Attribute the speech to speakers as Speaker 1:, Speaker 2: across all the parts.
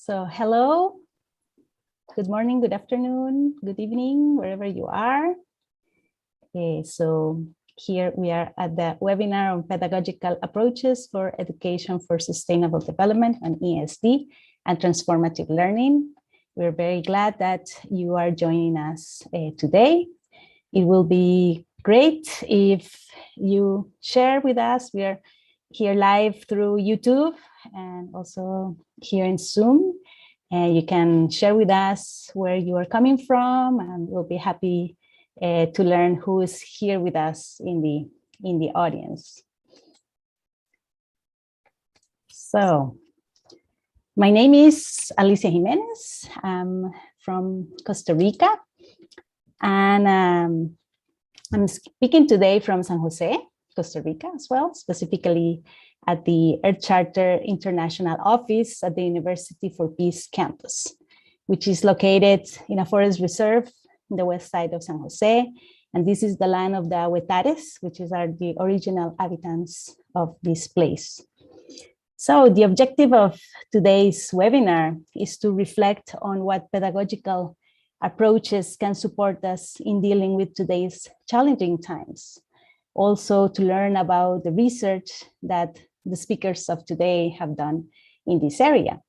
Speaker 1: So hello, good morning, good afternoon, good evening, wherever you are. So here we are at the webinar on pedagogical approaches for education for sustainable development on ESD and transformative learning. We're very glad that you are joining us today. It will be great if you share with us. We are here live through YouTube and also here in Zoom. You can share with us where you are coming from, and we'll be happy to learn who is here with us in the audience. So, my name is Alicia Jimenez. I'm from Costa Rica, and I'm speaking today from San Jose, Costa Rica as well, specifically at the Earth Charter International Office at the University for Peace campus, which is located in a forest reserve in the west side of San Jose. And this is the land of the Huetares, which are the original inhabitants of this place. So the objective of today's webinar is to reflect on what pedagogical approaches can support us in dealing with today's challenging times. Also to learn about the research that the speakers of today have done in this area.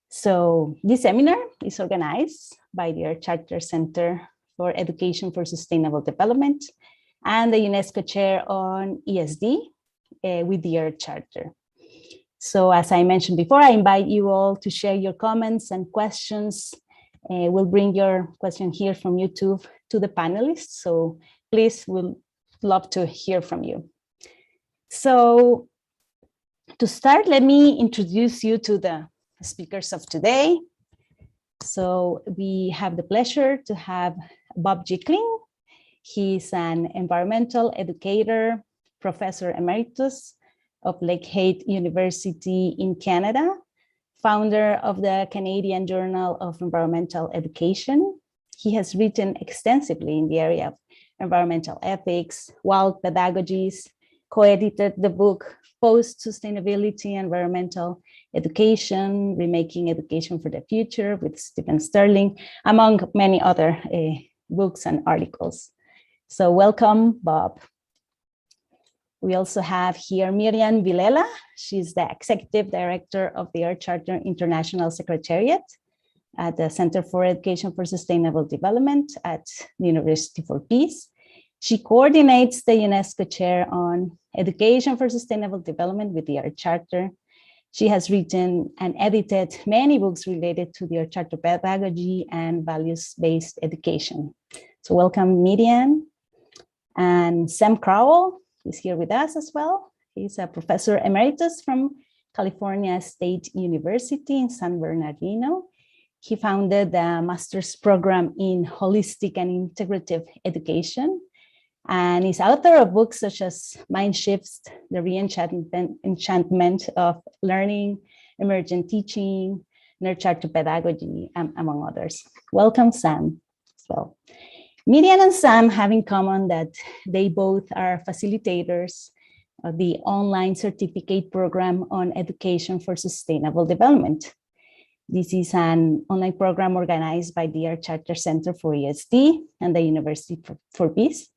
Speaker 1: So this seminar is organized by the Earth Charter Center for Education for Sustainable Development and the UNESCO Chair on ESD with the Earth Charter. So as I mentioned before, I invite you all to share your comments and questions. We'll bring your question here from YouTube to the panelists. So please, we'll love to hear from you. So to start, let me introduce you to the speakers of today. So we have the pleasure to have Bob Jickling. He's an environmental educator, professor emeritus of Lakehead University in Canada, founder of the Canadian Journal of Environmental Education. He has written extensively in the area of environmental ethics, wild pedagogies, co-edited the book Post-Sustainability Environmental Education, Remaking Education for the Future with Stephen Sterling, among many other books and articles. So welcome, Bob. We also have here Miriam Vilela. She's the Executive Director of the Earth Charter International Secretariat at the Center for Education for Sustainable Development at the University for Peace. She coordinates the UNESCO Chair on Education for Sustainable Development with the Earth Charter. She has written and edited many books related to the Earth Charter pedagogy and values-based education. So welcome, Miriam. And Sam Crowell is here with us as well. He's a professor emeritus from California State University in San Bernardino. He founded the master's program in holistic and integrative education, and is author of books such as Mind Shifts, The Re-Enchantment of Learning, Emergent Teaching, Earth Charter Pedagogy, among others. Welcome, Sam, as well. Miriam and Sam have in common that they both are facilitators of the online certificate program on education for sustainable development. This is an online program organized by the Earth Charter Center for ESD and the University for Peace.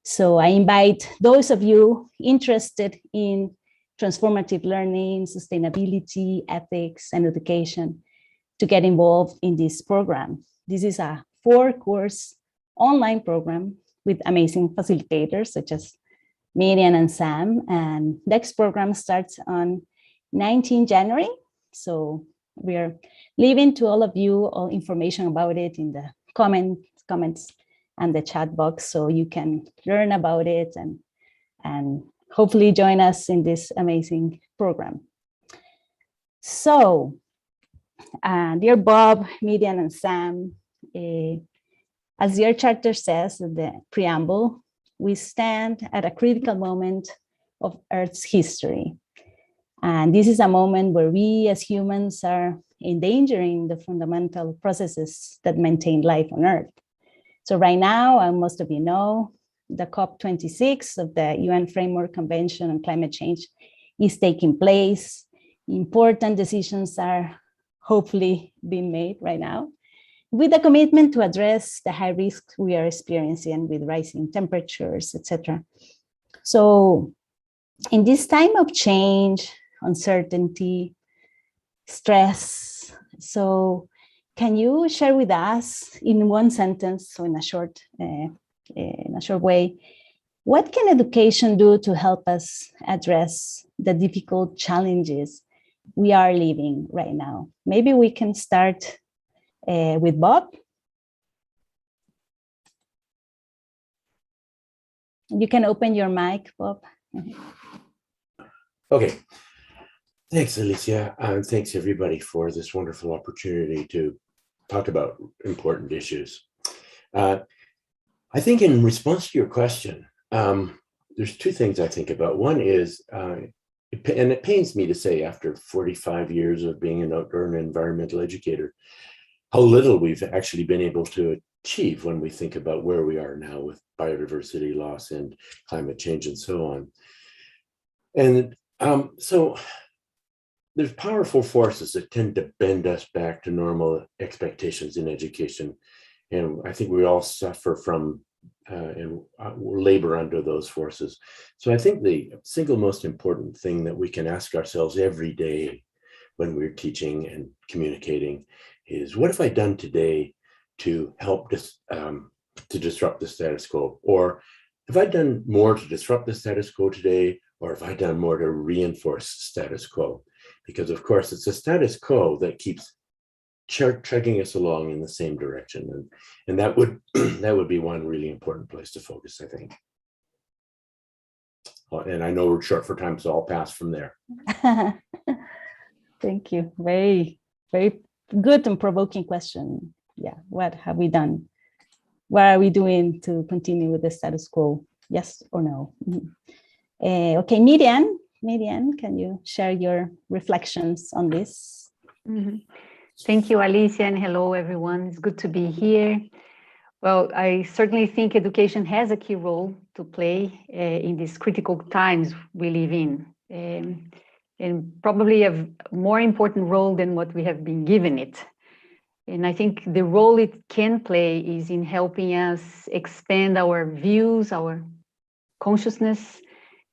Speaker 1: So I invite those of you interested in transformative learning, sustainability, ethics, and education to get involved in this program. This is a 4-course online program with amazing facilitators such as Miriam and Sam. And next program starts on 19 January. So we are leaving to all of you all information about it in the comments and the chat box, so you can learn about it and hopefully join us in this amazing program. So, dear Bob, Miriam, and Sam, as the Earth Charter says in the preamble, we stand at a critical moment of Earth's history. And this is a moment where we as humans are endangering the fundamental processes that maintain life on Earth. So right now, most of you know, the COP26 of the UN Framework Convention on Climate Change is taking place. Important decisions are hopefully being made right now, with a commitment to address the high risks we are experiencing with rising temperatures, etc. So in this time of change, uncertainty, stress, so can you share with us in one sentence, so in a short way, what can education do to help us address the difficult challenges we are living right now? Maybe we can start with Bob. You can open your mic, Bob.
Speaker 2: Okay. Thanks, Alicia, and thanks everybody for this wonderful opportunity to talk about important issues. I think in response to your question, there's two things I think about. One is, and it pains me to say after 45 years of being an outdoor and environmental educator, how little we've actually been able to achieve when we think about where we are now with biodiversity loss and climate change and so on. And so there's powerful forces that tend to bend us back to normal expectations in education. And I think we all suffer from and labor under those forces. So I think the single most important thing that we can ask ourselves every day when we're teaching and communicating is, what have I done today to help to disrupt the status quo? Or have I done more to disrupt the status quo today? Or have I done more to reinforce the status quo? Because of course, it's the status quo that keeps chugging us along in the same direction. And that would be one really important place to focus, I think. And I know we're short for time, so I'll pass from there.
Speaker 1: Thank you. Very, very good and provoking question. Yeah, what have we done? What are we doing to continue with the status quo? Yes or no? Okay, Miriam, can you share your reflections on this?
Speaker 3: Mm-hmm. Thank you, Alicia, and hello, everyone. It's good to be here. Well, I certainly think education has a key role to play in these critical times we live in, and probably a more important role than what we have been given it. And I think the role it can play is in helping us expand our views, our consciousness,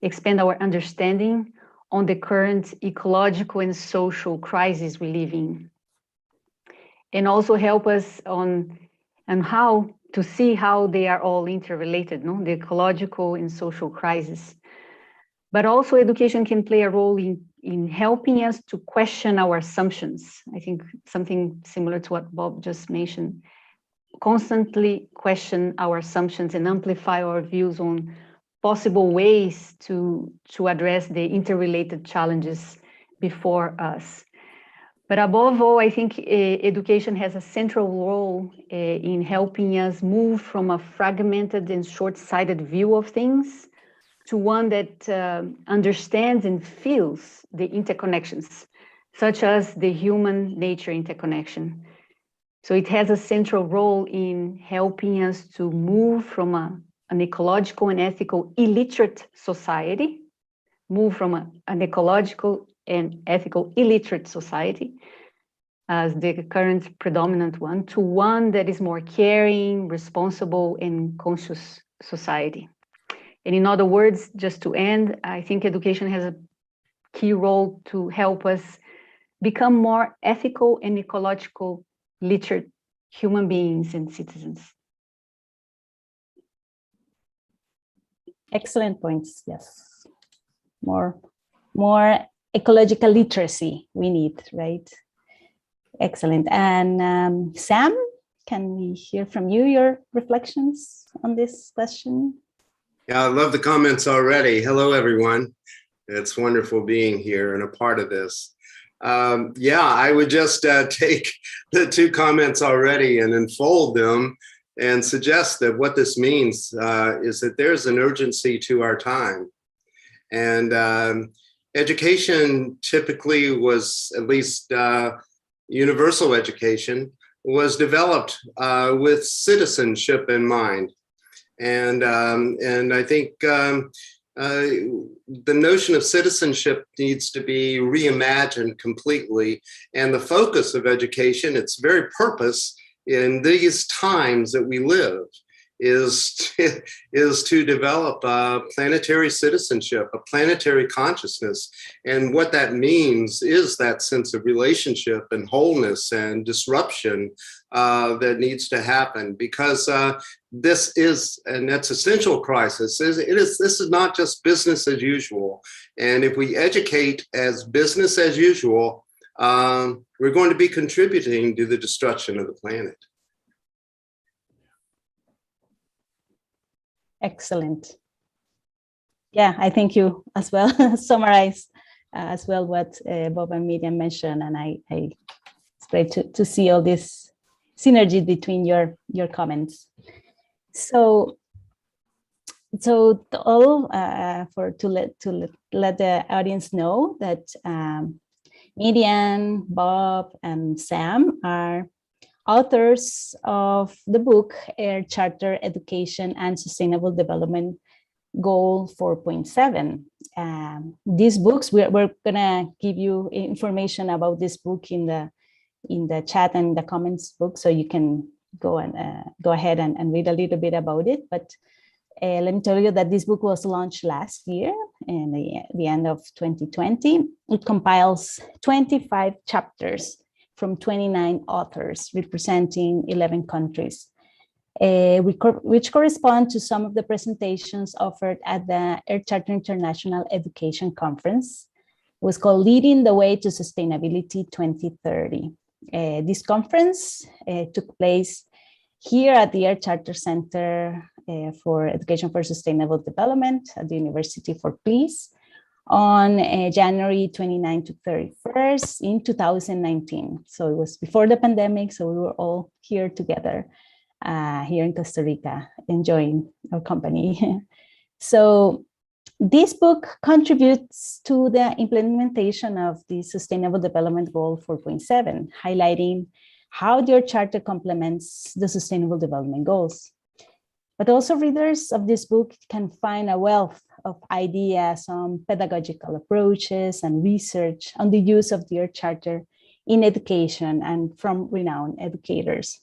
Speaker 3: expand our understanding on the current ecological and social crisis we live in, and also help us on how to see how they are all interrelated, no? The ecological and social crisis. But also education can play a role in helping us to question our assumptions. I think something similar to what Bob just mentioned. Constantly question our assumptions and amplify our views on possible ways to address the interrelated challenges before us. But above all, I think education has a central role in helping us move from a fragmented and short-sighted view of things to one that understands and feels the interconnections, such as the human-nature interconnection. So it has a central role in helping us to move from an ecological and ethical illiterate society, move from an ecological and ethical illiterate society as the current predominant one, to one that is more caring, responsible, and conscious society. And in other words, just to end, I think education has a key role to help us become more ethical and ecological literate human beings and citizens.
Speaker 1: Excellent points, yes. More ecological literacy we need, right? Excellent. And Sam, can we hear from you, your reflections on this question?
Speaker 4: Yeah, I love the comments already. Hello, everyone. It's wonderful being here and a part of this. Yeah, I would just take the two comments already and unfold them and suggest that what this means is that there's an urgency to our time. And education typically was, at least universal education, was developed with citizenship in mind. And I think the notion of citizenship needs to be reimagined completely. And the focus of education, its very purpose in these times that we live, is to develop a planetary citizenship, a planetary consciousness. And what that means is that sense of relationship and wholeness and disruption that needs to happen, because this is an existential crisis. This is not just business as usual. And if we educate as business as usual, we're going to be contributing to the destruction of the planet.
Speaker 1: Excellent. Yeah, I think you as well summarize as well what Bob and Miriam mentioned, and it's great to see all this synergy between your comments. So all to let the audience know that Miriam, Bob, and Sam are authors of the book Air Charter Education and Sustainable Development Goal 4.7. These books, we're gonna give you information about this book in the chat and the comments book, so you can go ahead and read a little bit about it. But let me tell you that this book was launched last year in the end of 2020. It compiles 25 chapters from 29 authors representing 11 countries, which correspond to some of the presentations offered at the Air Charter International Education Conference. It was called Leading the Way to Sustainability 2030. This conference took place here at the Air Charter Center for Education for Sustainable Development at the University for Peace on January 29 to 31st in 2019. So it was before the pandemic, so we were all here together here in Costa Rica, enjoying our company. So this book contributes to the implementation of the Sustainable Development Goal 4.7, highlighting how their charter complements the Sustainable Development Goals. But also readers of this book can find a wealth of ideas on pedagogical approaches and research on the use of the Earth Charter in education and from renowned educators.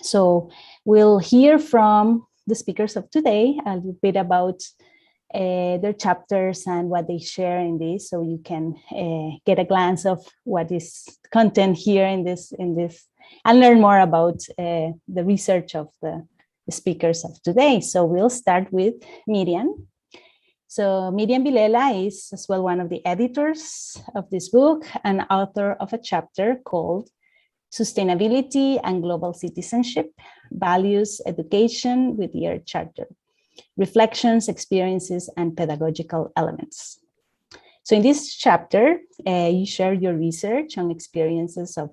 Speaker 1: So we'll hear from the speakers of today a little bit about their chapters and what they share in this, so you can get a glance of what is content here in this and learn more about the research of the speakers of today. So we'll start with Miriam. So Miriam Vilela is as well one of the editors of this book and author of a chapter called Sustainability and Global Citizenship, Values, Education with the Earth Charter, Reflections, Experiences, and Pedagogical Elements. So in this chapter, you share your research on experiences of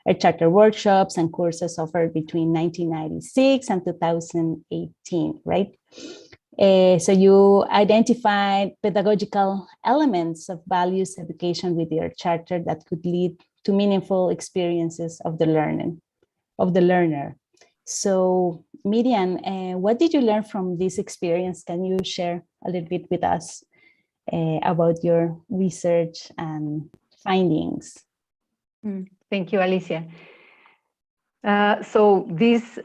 Speaker 1: Earth Charter workshops and courses offered between 1996 and 2018, right? So you identified pedagogical elements of values education with the Earth Charter that could lead to meaningful experiences of the learner. So Miriam, what did you learn from this experience? Can you share a little bit with us about your research and findings?
Speaker 3: Thank you, Alicia. So this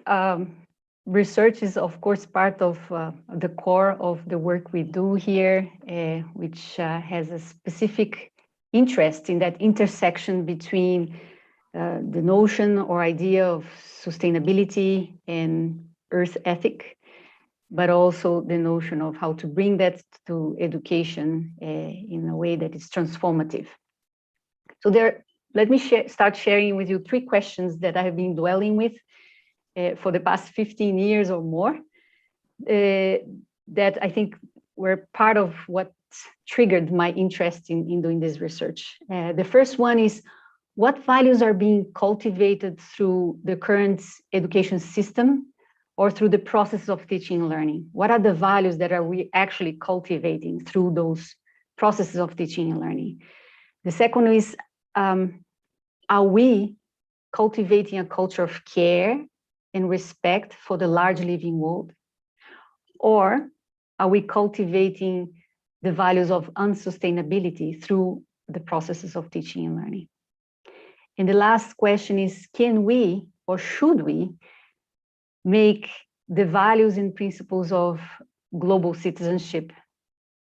Speaker 3: research is, of course, part of the core of the work we do here, which has a specific interest in that intersection between the notion or idea of sustainability and earth ethic, but also the notion of how to bring that to education in a way that is transformative. So let me start sharing with you 3 questions that I have been dwelling with for the past 15 years or more, that I think were part of what triggered my interest in doing this research. The first one is, what values are being cultivated through the current education system or through the process of teaching and learning? What are the values that are we actually cultivating through those processes of teaching and learning? The second is, are we cultivating a culture of care and respect for the large living world? Or are we cultivating the values of unsustainability through the processes of teaching and learning. And the last question is, can we or should we make the values and principles of global citizenship,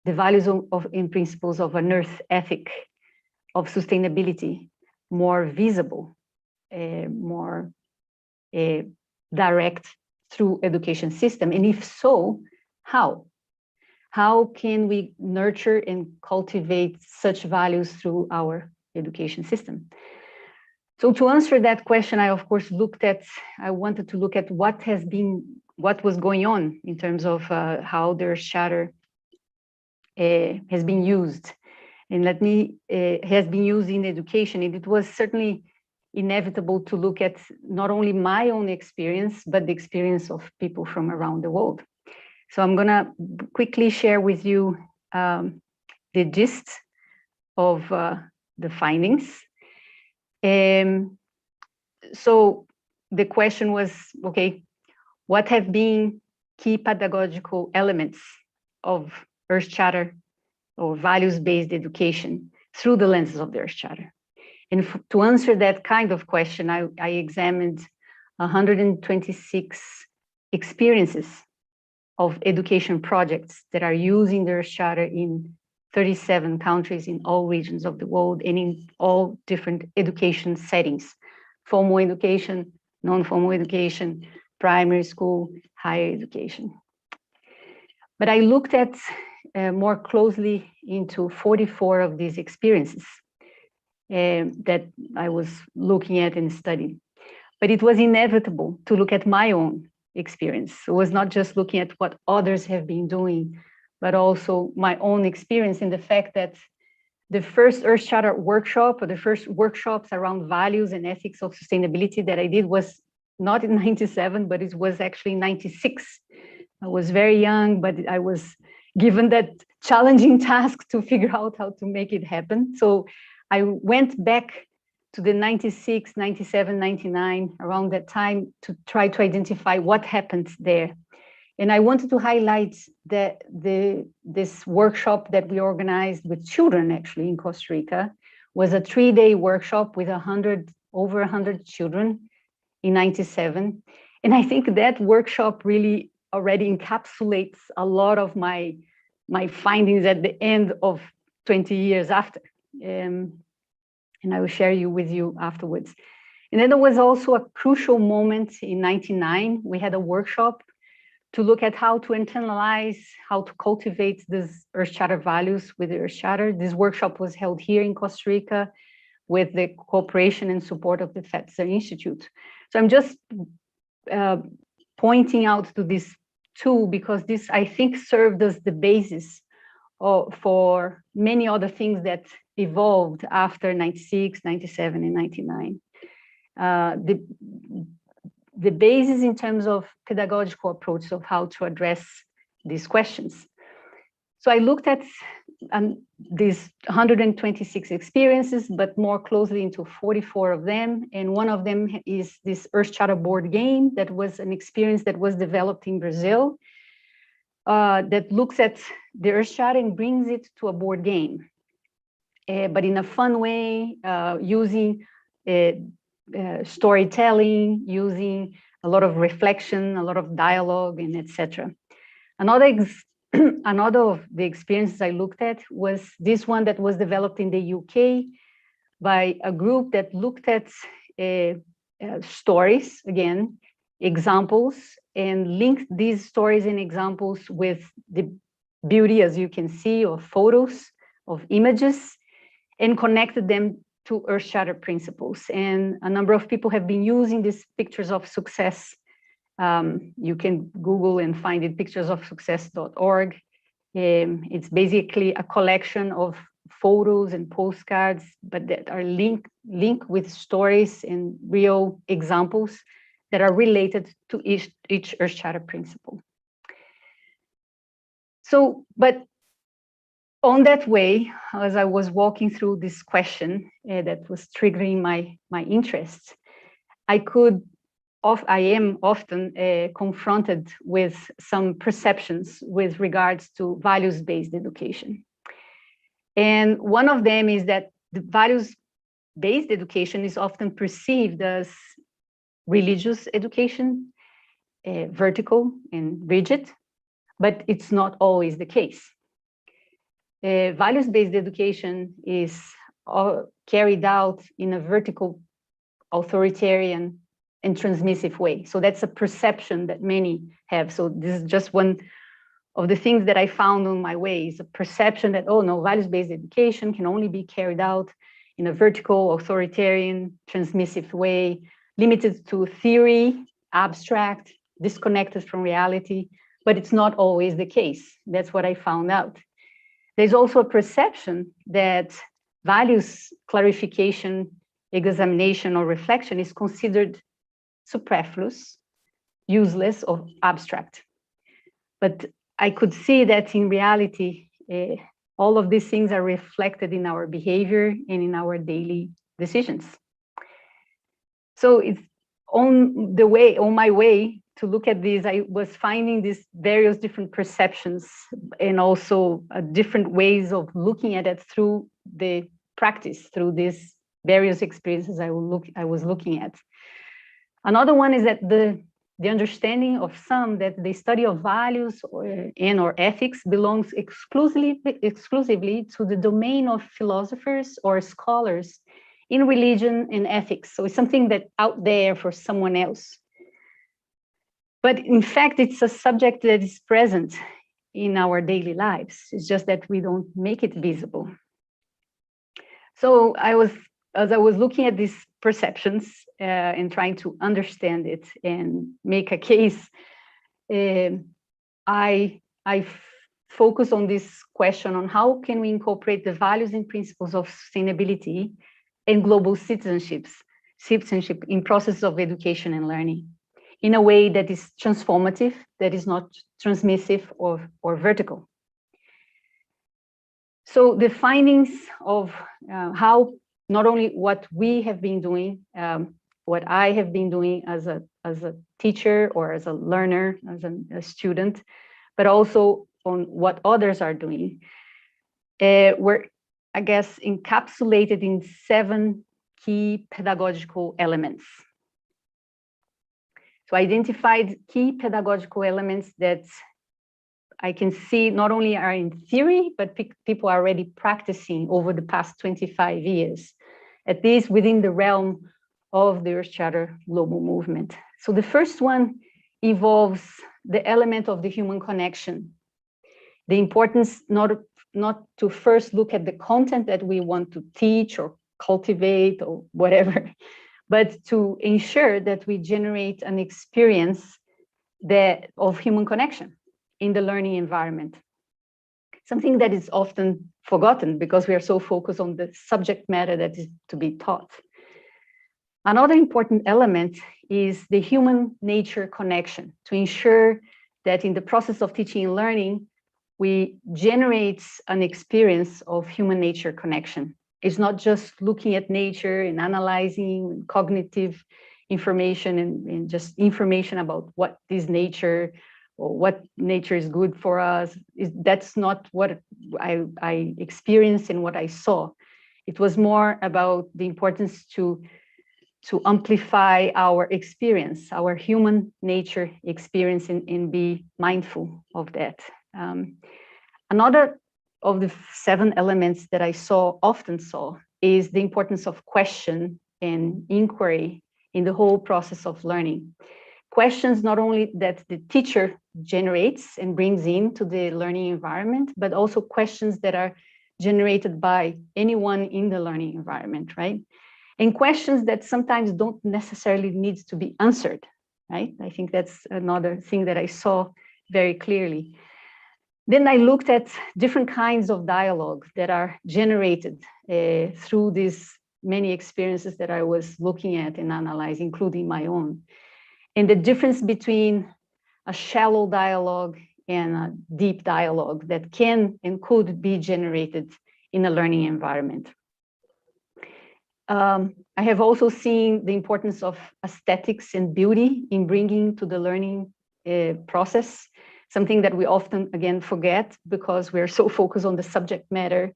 Speaker 3: the values and principles of an earth ethic, of sustainability, more visible, more direct through education system? And if so, how? How can we nurture and cultivate such values through our education system? So to answer that question, I of course I wanted to look at what was going on in terms of how their charter has been used. And has been used in education. And it was certainly inevitable to look at not only my own experience, but the experience of people from around the world. So I'm gonna quickly share with you the gist of the findings. So the question was, okay, what have been key pedagogical elements of Earth Charter or values-based education through the lenses of the Earth Charter? And to answer that kind of question, I examined 126 experiences of education projects that are using the Earth Charter in 37 countries in all regions of the world and in all different education settings: formal education, non-formal education, primary school, higher education. But I looked at more closely into 44 of these experiences that I was looking at and studying. But it was inevitable to look at my own experience. It was not just looking at what others have been doing, but also my own experience in the fact that the first Earth Charter workshop, or the first workshops around values and ethics of sustainability that I did was not in 97, but it was actually 96. I was very young, but I was given that challenging task to figure out how to make it happen. So I went back to the 96, 97, 99, around that time, to try to identify what happened there. And I wanted to highlight that this workshop that we organized with children actually in Costa Rica was a 3-day workshop with over 100 children in 97. And I think that workshop really already encapsulates a lot of my findings at the end of 20 years after. And I will share with you afterwards. And then there was also a crucial moment in 99. We had a workshop to look at how to internalize, how to cultivate these Earth Charter values with the Earth Charter. This workshop was held here in Costa Rica with the cooperation and support of the Fetzer Institute. So I'm just pointing out to this tool because this, I think, served as the basis for many other things that evolved after 96, 97, and 99. The basis in terms of pedagogical approach of how to address these questions. So I looked at these 126 experiences, but more closely into 44 of them. And one of them is this Earth Charter board game that was an experience that was developed in Brazil that looks at the Earth Charter and brings it to a board game, but in a fun way, using storytelling, using a lot of reflection, a lot of dialogue, and etc. Another of the experiences I looked at was this one that was developed in the UK by a group that looked at stories, again, examples, and linked these stories and examples with the beauty, as you can see, of photos, of images, and connected them to Earth Charter principles. And a number of people have been using these pictures of success. You can Google and find it, picturesofsuccess.org. It's basically a collection of photos and postcards, but that are linked with stories and real examples that are related to each Earth Charter principle. So, but on that way, as I was walking through this question that was triggering my interest, I could I am often confronted with some perceptions with regards to values-based education. And one of them is that the values-based education is often perceived as religious education, vertical and rigid, but it's not always the case. Values-based education is carried out in a vertical, authoritarian, and transmissive way. So that's a perception that many have. So this is just one of the things that I found on my way, is a perception that, oh no, values-based education can only be carried out in a vertical, authoritarian, transmissive way, limited to theory, abstract, disconnected from reality, but it's not always the case. That's what I found out. There's also a perception that values clarification, examination, or reflection is considered superfluous, useless, or abstract. But I could see that in reality, all of these things are reflected in our behavior and in our daily decisions. So it's on my way to look at this, I was finding these various different perceptions and also different ways of looking at it through the practice, through these various experiences I was looking at. Another one is that the understanding of some that the study of values or ethics belongs exclusively to the domain of philosophers or scholars in religion and ethics. So it's something that's out there for someone else. But in fact, it's a subject that is present in our daily lives. It's just that we don't make it visible. So as I was looking at these perceptions and trying to understand it and make a case, I focus on this question on how can we incorporate the values and principles of sustainability and global citizenship in processes of education and learning in a way that is transformative, that is not transmissive or vertical. So the findings of how not only what we have been doing, what I have been doing as a teacher or as a learner, as a student, but also on what others are doing, were, I guess, encapsulated in 7 key pedagogical elements. So I identified key pedagogical elements that I can see not only are in theory, but people are already practicing over the past 25 years, at least within the realm of the Earth Charter global movement. So the first one involves the element of the human connection, the importance not to first look at the content that we want to teach or cultivate or whatever, but to ensure that we generate an experience of human connection in the learning environment. Something that is often forgotten because we are so focused on the subject matter that is to be taught. Another important element is the human nature connection, to ensure that in the process of teaching and learning, we generate an experience of human nature connection. It's not just looking at nature and analyzing cognitive information and just information about what is nature or what nature is good for us. That's not what I experienced and what I saw. It was more about the importance to amplify our experience, our human nature experience, and be mindful of that. Another of the 7 elements that I often saw is the importance of question and inquiry in the whole process of learning. Questions not only that the teacher generates and brings into the learning environment, but also questions that are generated by anyone in the learning environment, right? And questions that sometimes don't necessarily need to be answered, right? I think that's another thing that I saw very clearly. Then I looked at different kinds of dialogue that are generated through these many experiences that I was looking at and analyzing, including my own. And the difference between a shallow dialogue and a deep dialogue that can and could be generated in a learning environment. I have also seen the importance of aesthetics and beauty in bringing to the learning process, something that we often, again, forget because we're so focused on the subject matter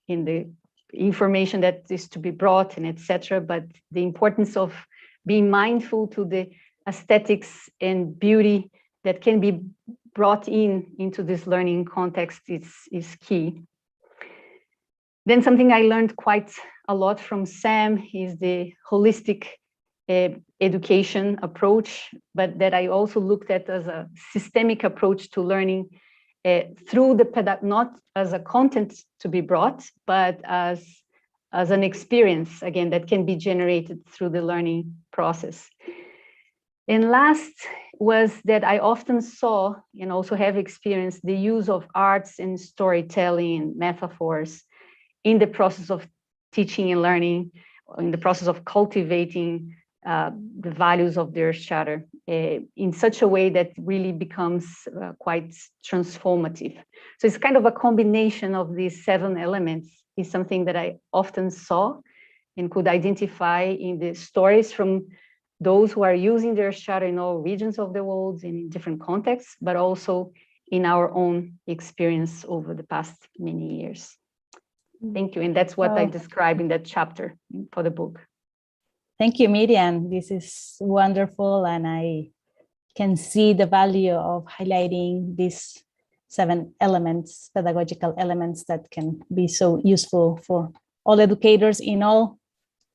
Speaker 3: in the information that is to be brought and etc. But the importance of being mindful to the aesthetics and beauty that can be brought into this learning context is key. Then something I learned quite a lot from Sam is the holistic education approach, but that I also looked at as a systemic approach to learning through the not as a content to be brought, but as an experience, again, that can be generated through the learning process. And last was that I often saw and also have experienced the use of arts and storytelling and metaphors in the process of teaching and learning, in the process of cultivating the values of their charter in such a way that really becomes quite transformative. So it's kind of a combination of these 7 elements is something that I often saw and could identify in the stories from those who are using their charter in all regions of the world and in different contexts, but also in our own experience over the past many years. Thank you. And that's what I describe in that chapter for the book.
Speaker 1: Thank you, Miriam. This is wonderful. And I can see the value of highlighting these 7 elements, pedagogical elements that can be so useful for all educators in all,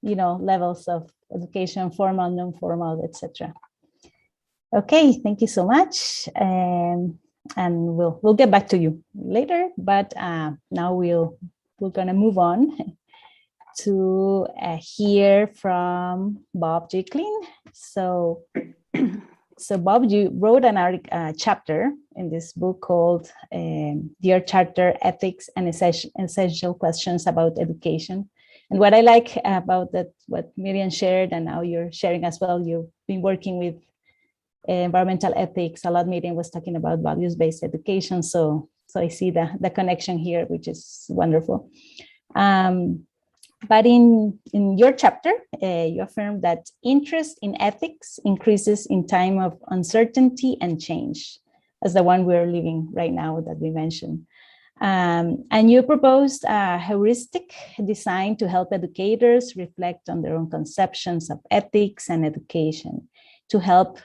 Speaker 1: levels of education, formal, non-formal, etc. Okay, thank you so much. And we'll get back to you later, but now we're going to move on to hear from Bob Jicklin. So Bob, you wrote a chapter in this book called Dear Charter, Ethics and Essential Questions About Education. And what I like about that, what Miriam shared, and now you're sharing as well, you've been working with environmental ethics. A lot. Miriam was talking about values-based education. So I see the connection here, which is wonderful. But in your chapter, you affirm that interest in ethics increases in time of uncertainty and change, as the one we're living right now that we mentioned. And you proposed a heuristic designed to help educators reflect on their own conceptions of ethics and education, to help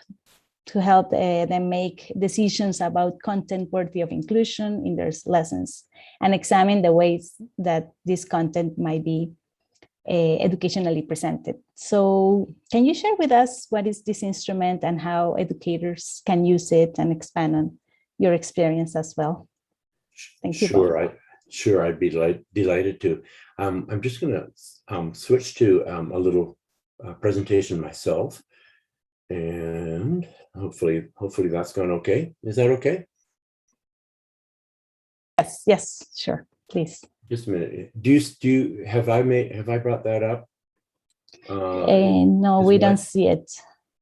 Speaker 1: them make decisions about content worthy of inclusion in their lessons, and examine the ways that this content might be educationally presented. So can you share with us what is this instrument and how educators can use it, and expand on your experience as well? Thank you.
Speaker 2: Sure, I'd be delighted to. I'm just going to switch to a little presentation myself, and hopefully that's gone okay. Is that okay?
Speaker 1: Yes, sure, please.
Speaker 2: Just a minute. Have I brought that up?
Speaker 1: No, we don't see it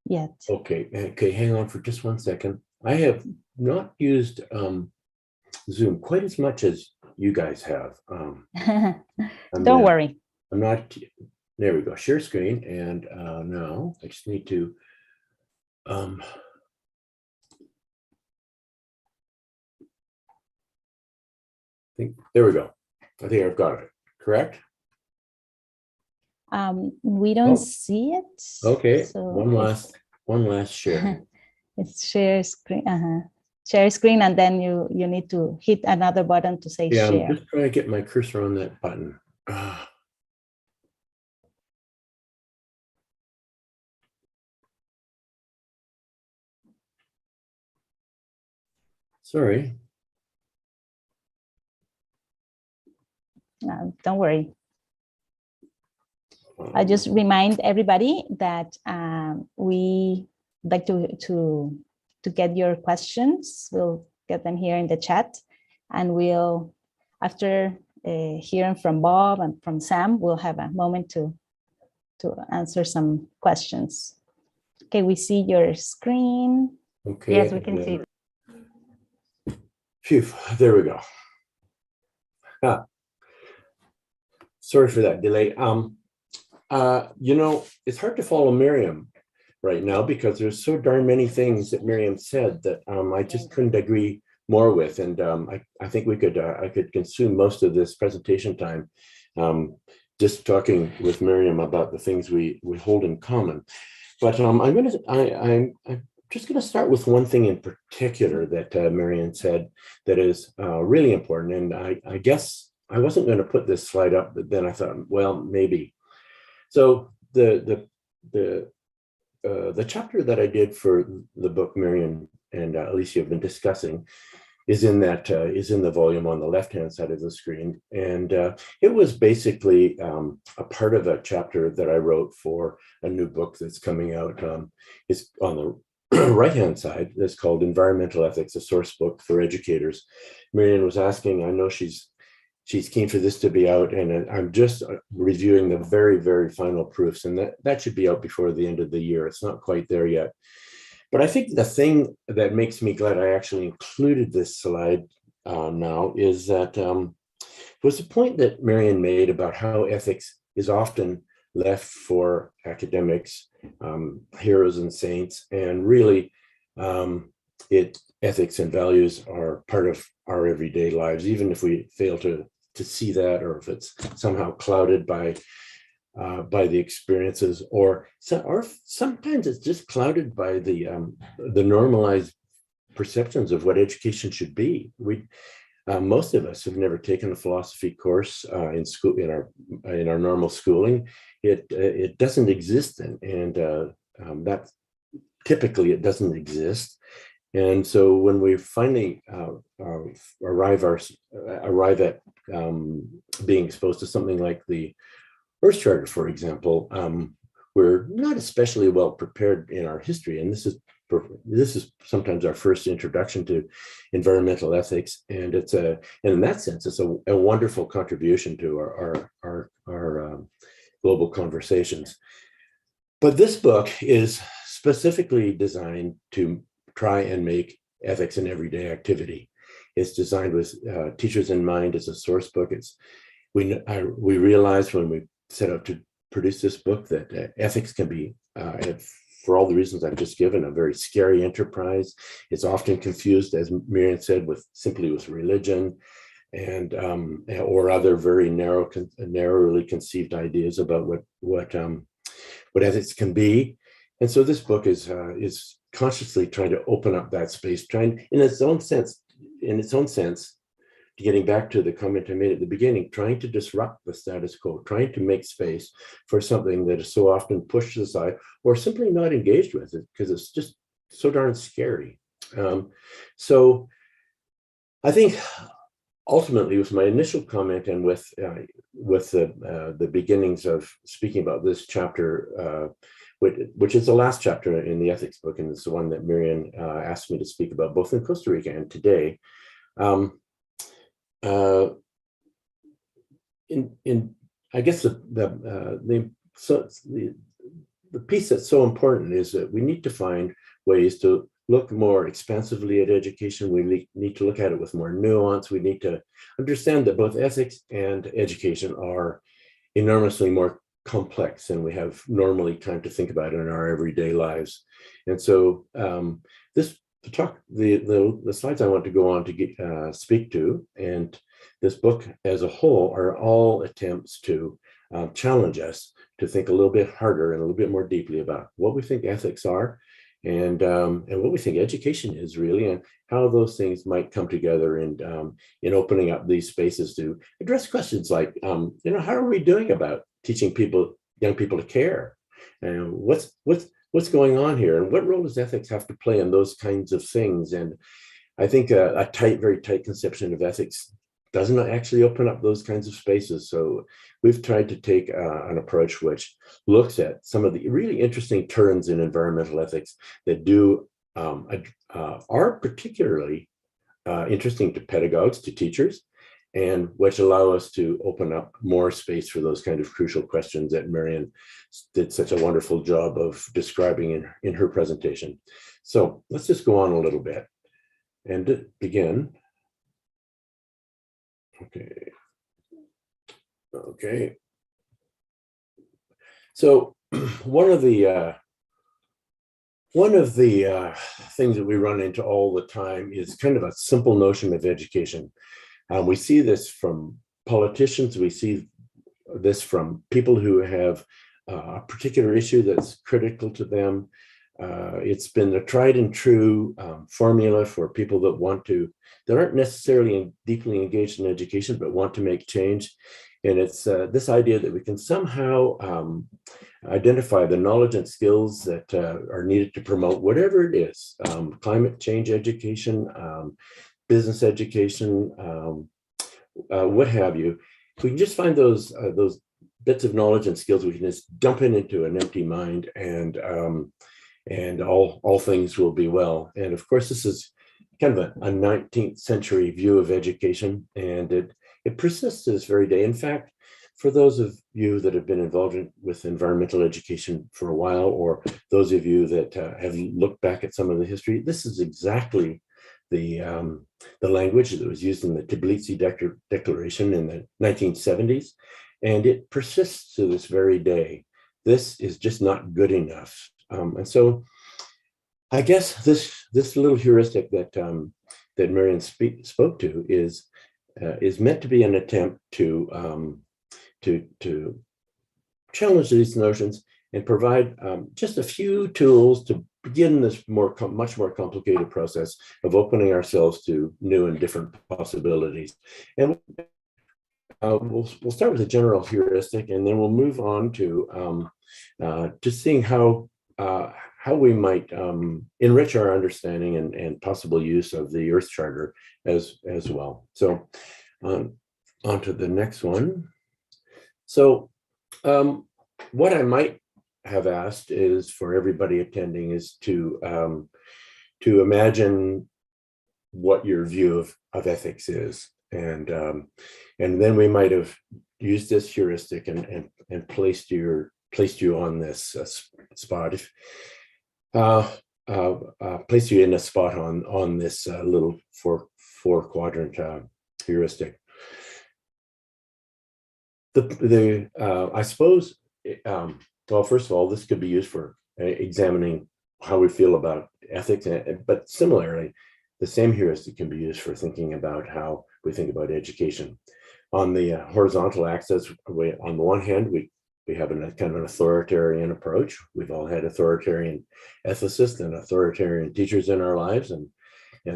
Speaker 1: yet.
Speaker 2: Okay, hang on for just 1 second. I have not used Zoom quite as much as you guys have.
Speaker 1: Don't worry.
Speaker 2: I'm not. There we go. Share screen, and now I just need to. There we go. I think I've got it. Correct?
Speaker 1: We don't see it.
Speaker 2: Okay.
Speaker 1: So
Speaker 2: one last share.
Speaker 1: It's share screen. Share screen, and then you need to hit another button to say share.
Speaker 2: I'm just trying to get my cursor on that button. Sorry.
Speaker 1: No, don't worry. I just remind everybody that we like to get your questions. We'll get them here in the chat, and we'll, after hearing from Bob and from Sam, we'll have a moment to answer some questions. Okay, we see your screen.
Speaker 2: Okay.
Speaker 3: Yes, we can see.
Speaker 2: Phew, there we go. Sorry for that delay. You know, it's hard to follow Miriam right now because there's so darn many things that Miriam said that I just couldn't agree more with. And I think I could consume most of this presentation time just talking with Miriam about the things we hold in common. But I'm just going to start with one thing in particular that Miriam said that is really important. And I guess I wasn't going to put this slide up, but then I thought, well, maybe. So the chapter that I did for the book Miriam and Alicia have been discussing is in the volume on the left-hand side of the screen. And it was basically a part of a chapter that I wrote for a new book that's coming out. It's on the right-hand side. It's called Environmental Ethics, a source book for educators. Marianne was asking, I know she's keen for this to be out, and I'm just reviewing the very, very final proofs, and that should be out before the end of the year. It's not quite there yet. But I think the thing that makes me glad I actually included this slide now is that was the point that Marianne made about how ethics is often left for academics, heroes and saints, and really ethics and values are part of our everyday lives, even if we fail to see that, or if it's somehow clouded by the experiences, or sometimes it's just clouded by the normalized perceptions of what education should be. Most of us have never taken a philosophy course in school, in our normal schooling. It doesn't exist, and that typically it doesn't exist. And so when we finally arrive at being exposed to something like the Earth Charter, for example, we're not especially well prepared in our history, and this is sometimes our first introduction to environmental ethics, and in that sense, it's a wonderful contribution to our global conversations. But this book is specifically designed to try and make ethics an everyday activity. It's designed with teachers in mind as a source book. We realized when we set out to produce this book that ethics can be, for all the reasons I've just given, a very scary enterprise. It's often confused, as Miriam said, simply with religion and or other very narrowly conceived ideas about what ethics can be. And so this book is consciously trying to open up that space, trying in its own sense, getting back to the comment I made at the beginning, trying to disrupt the status quo, trying to make space for something that is so often pushed aside or simply not engaged with it because it's just so darn scary. So I think ultimately, with my initial comment and with the beginnings of speaking about this chapter, which is the last chapter in the ethics book, and it's the one that Miriam asked me to speak about both in Costa Rica and today. I guess the piece that's so important is that we need to find ways to look more expansively at education. We need to look at it with more nuance. We need to understand that both ethics and education are enormously more complex than we have normally time to think about in our everyday lives. And so the slides I want to go on to speak to, and this book as a whole, are all attempts to challenge us to think a little bit harder and a little bit more deeply about what we think ethics are, and what we think education is really, and how those things might come together in opening up these spaces to address questions like, how are we doing about teaching young people to care, and what's going on here, and what role does ethics have to play in those kinds of things? And I think a very tight conception of ethics doesn't actually open up those kinds of spaces. So we've tried to take an approach which looks at some of the really interesting turns in environmental ethics that are particularly interesting to pedagogues, to teachers, and which allow us to open up more space for those kind of crucial questions that Marianne did such a wonderful job of describing in her presentation. So let's just go on a little bit and begin. Okay. So one of the things that we run into all the time is kind of a simple notion of education. We see this from politicians. We see this from people who have a particular issue that's critical to them. It's been a tried and true formula for people that aren't necessarily deeply engaged in education, but want to make change. And it's this idea that we can somehow identify the knowledge and skills that are needed to promote whatever it is, climate change education, business education, what have you. If we can just find those bits of knowledge and skills, we can just dump it into an empty mind, and all things will be well. And of course, this is kind of a 19th century view of education, and it persists to this very day. In fact, for those of you that have been involved with environmental education for a while, or those of you that have looked back at some of the history, this is exactly the language that was used in the Tbilisi Declaration in the 1970s, and it persists to this very day. This is just not good enough. And so I guess this little heuristic that Marian spoke to is meant to be an attempt to challenge these notions and provide just a few tools to begin this much more complicated process of opening ourselves to new and different possibilities. And we'll start with a general heuristic, and then we'll move on to seeing how we might enrich our understanding and possible use of the Earth Charter as well. So on to the next one. So what I might have asked is for everybody attending is to imagine what your view of ethics is, and then we might have used this heuristic and placed you on this spot. Place you in a spot on this little four quadrant heuristic. I suppose, well, first of all, this could be used for examining how we feel about ethics, but similarly, the same heuristic can be used for thinking about how we think about education. On the horizontal axis, on the one hand, we have a kind of an authoritarian approach. We've all had authoritarian ethicists and authoritarian teachers in our lives, and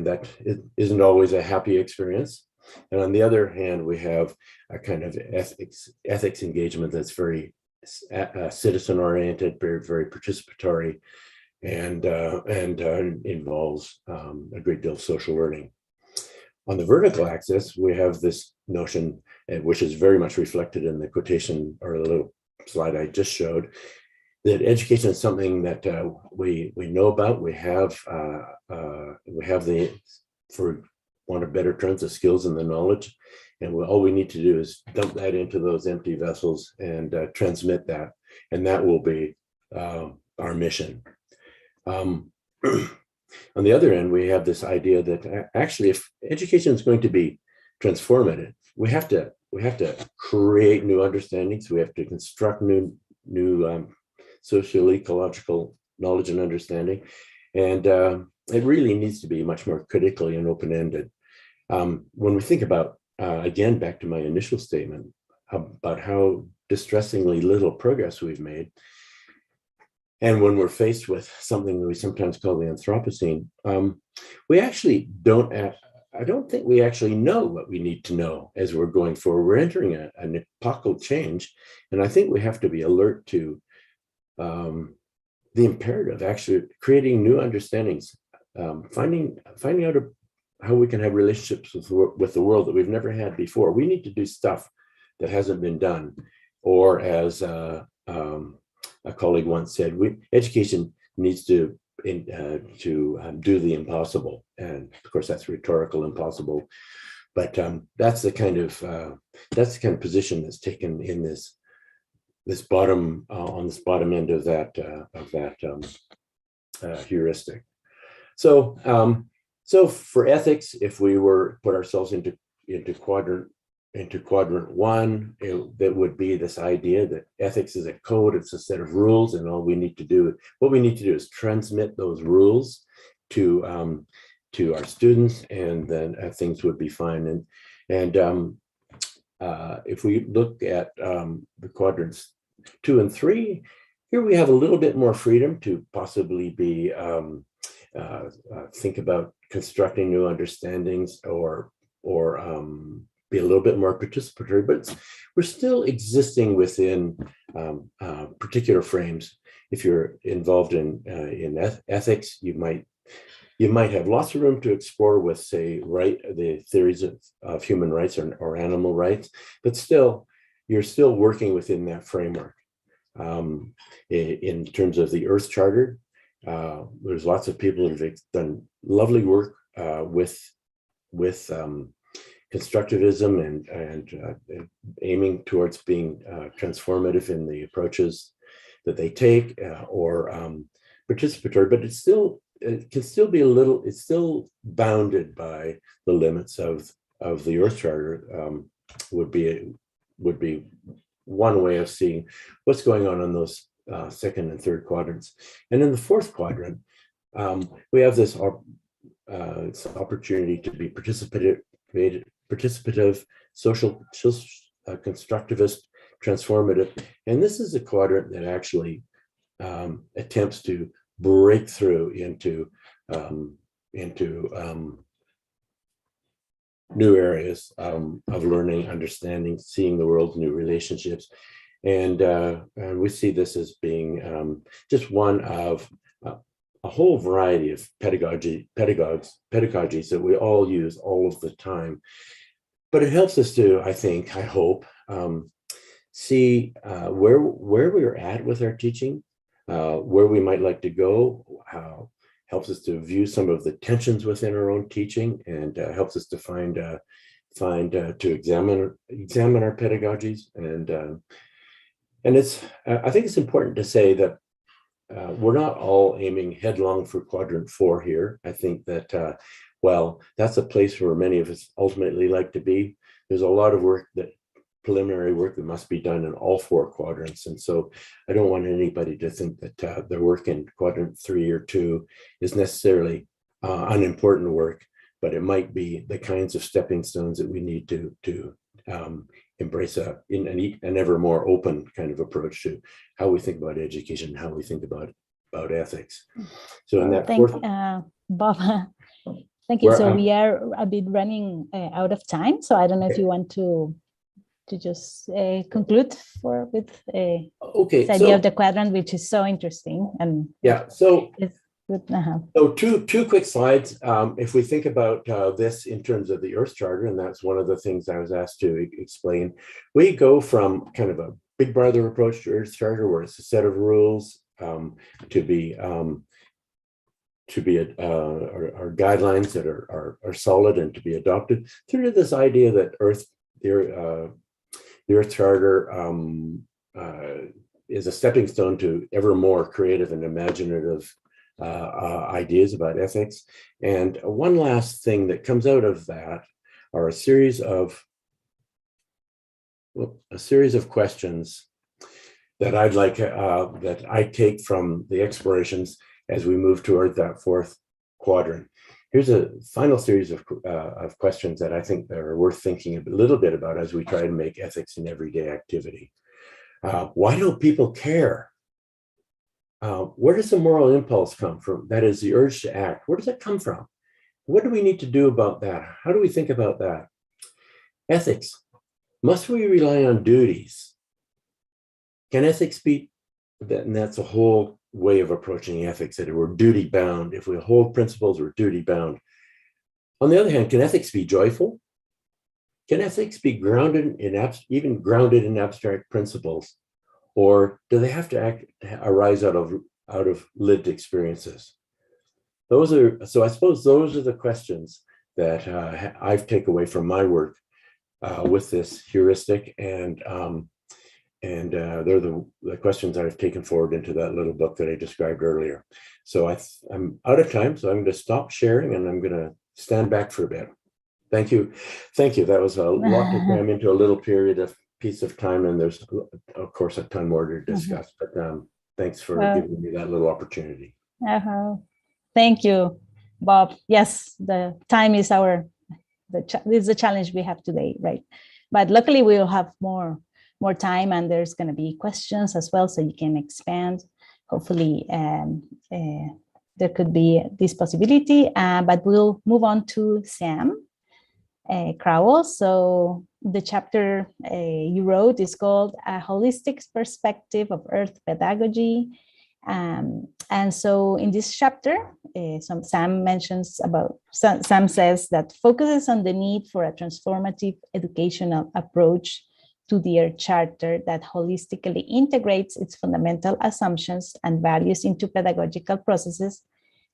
Speaker 2: that isn't always a happy experience. And on the other hand, we have a kind of ethics engagement that's very citizen-oriented, very participatory, and involves a great deal of social learning. On the vertical axis, we have this notion, which is very much reflected in the quotation or the little slide I just showed, that education is something that we know about. We have the, for want of better terms, the skills and the knowledge, and all we need to do is dump that into those empty vessels and transmit that, and that will be our mission. On the other end, we have this idea that actually, if education is going to be transformative, we have to create new understandings. We have to construct new social-ecological knowledge and understanding, and it really needs to be much more critically and open-ended. When we think about, again, back to my initial statement about how distressingly little progress we've made, and when we're faced with something that we sometimes call the Anthropocene, we actually I don't think we actually know what we need to know as we're going forward. We're entering an epochal change, and I think we have to be alert to the imperative, actually creating new understandings, finding out how we can have relationships with the world that we've never had before. We need to do stuff that hasn't been done, or as a colleague once said, education needs to do the impossible. And of course, that's rhetorical impossible, but that's the kind of position that's taken in this bottom on this bottom end of that heuristic. So for ethics, if we were put ourselves into quadrant into quadrant one, that would be this idea that ethics is a code, it's a set of rules, and what we need to do is transmit those rules to our students, and then things would be fine. And if we look at the quadrants 2 and 3, here we have a little bit more freedom to possibly be think about constructing new understandings, or be a little bit more participatory, but we're still existing within particular frames. If you're involved in ethics, you might have lots of room to explore with, say, the theories of human rights or animal rights, but still, you're still working within that framework. In terms of the Earth Charter, there's lots of people that have done lovely work with constructivism and aiming towards being transformative in the approaches that they take, or participatory, but it can still be it's still bounded by the limits of the Earth Charter. Would be one way of seeing what's going on in those second and third quadrants. And in the fourth quadrant, we have this opportunity to be participative, social, constructivist, transformative. And this is a quadrant that actually attempts to break through into new areas of learning, understanding, seeing the world, new relationships. And we see this as being just one of a whole variety of pedagogies that we all use all of the time. But it helps us to, I hope, see where we're at with our teaching, where we might like to go, helps us to view some of the tensions within our own teaching, and helps us to to examine our pedagogies. And it's I think it's important to say that we're not all aiming headlong for quadrant 4 here. I think that well, that's a place where many of us ultimately like to be. There's a lot of preliminary work that must be done in all 4 quadrants. And so I don't want anybody to think that their work in quadrant 3 or 2 is necessarily unimportant work, but it might be the kinds of stepping stones that we need to embrace an ever more open kind of approach to how we think about education, how we think about ethics. So in that
Speaker 1: Bob, thank you. So we are a bit running out of time. So I don't know if you want to just conclude with this idea of the quadrant, which is so interesting. And
Speaker 2: yeah, so
Speaker 1: it's good.
Speaker 2: So two quick slides. If we think about this in terms of the Earth Charter, and that's one of the things I was asked to explain, we go from kind of a big brother approach to Earth Charter, where it's a set of rules to be our guidelines that are solid and to be adopted, through to this idea that the Earth Charter is a stepping stone to ever more creative and imaginative ideas about ethics. And one last thing that comes out of that are a series of questions that I'd like that I take from the explorations as we move toward that 4th quadrant. Here's a final series of questions that I think are worth thinking a little bit about as we try to make ethics an everyday activity. Why don't people care? Where does the moral impulse come from? That is the urge to act. Where does it come from? What do we need to do about that? How do we think about that? Ethics. Must we rely on duties? Can ethics be, and that's a whole way of approaching ethics, that we're duty bound. If we hold principles, we're duty bound. On the other hand, can ethics be joyful? Can ethics be grounded in abstract principles? Or do they have to arise out of lived experiences? So I suppose those are the questions that I've taken away from my work with this heuristic, and they're the questions I've taken forward into that little book that I described earlier. So I'm out of time, so I'm going to stop sharing and I'm going to stand back for a bit. Thank you. Thank you. That was a lot to cram into a little period of piece of time, and there's, of course, a ton more to discuss. But thanks for giving me that little opportunity.
Speaker 1: Thank you, Bob. Yes, the time is is the challenge we have today, right? But luckily, we'll have more time, and there's going to be questions as well, so you can expand. Hopefully, there could be this possibility. But we'll move on to Sam Crowell. So the chapter you wrote is called A Holistic Perspective of Earth Pedagogy. And so in this chapter, Sam says that focuses on the need for a transformative educational approach to the Earth Charter that holistically integrates its fundamental assumptions and values into pedagogical processes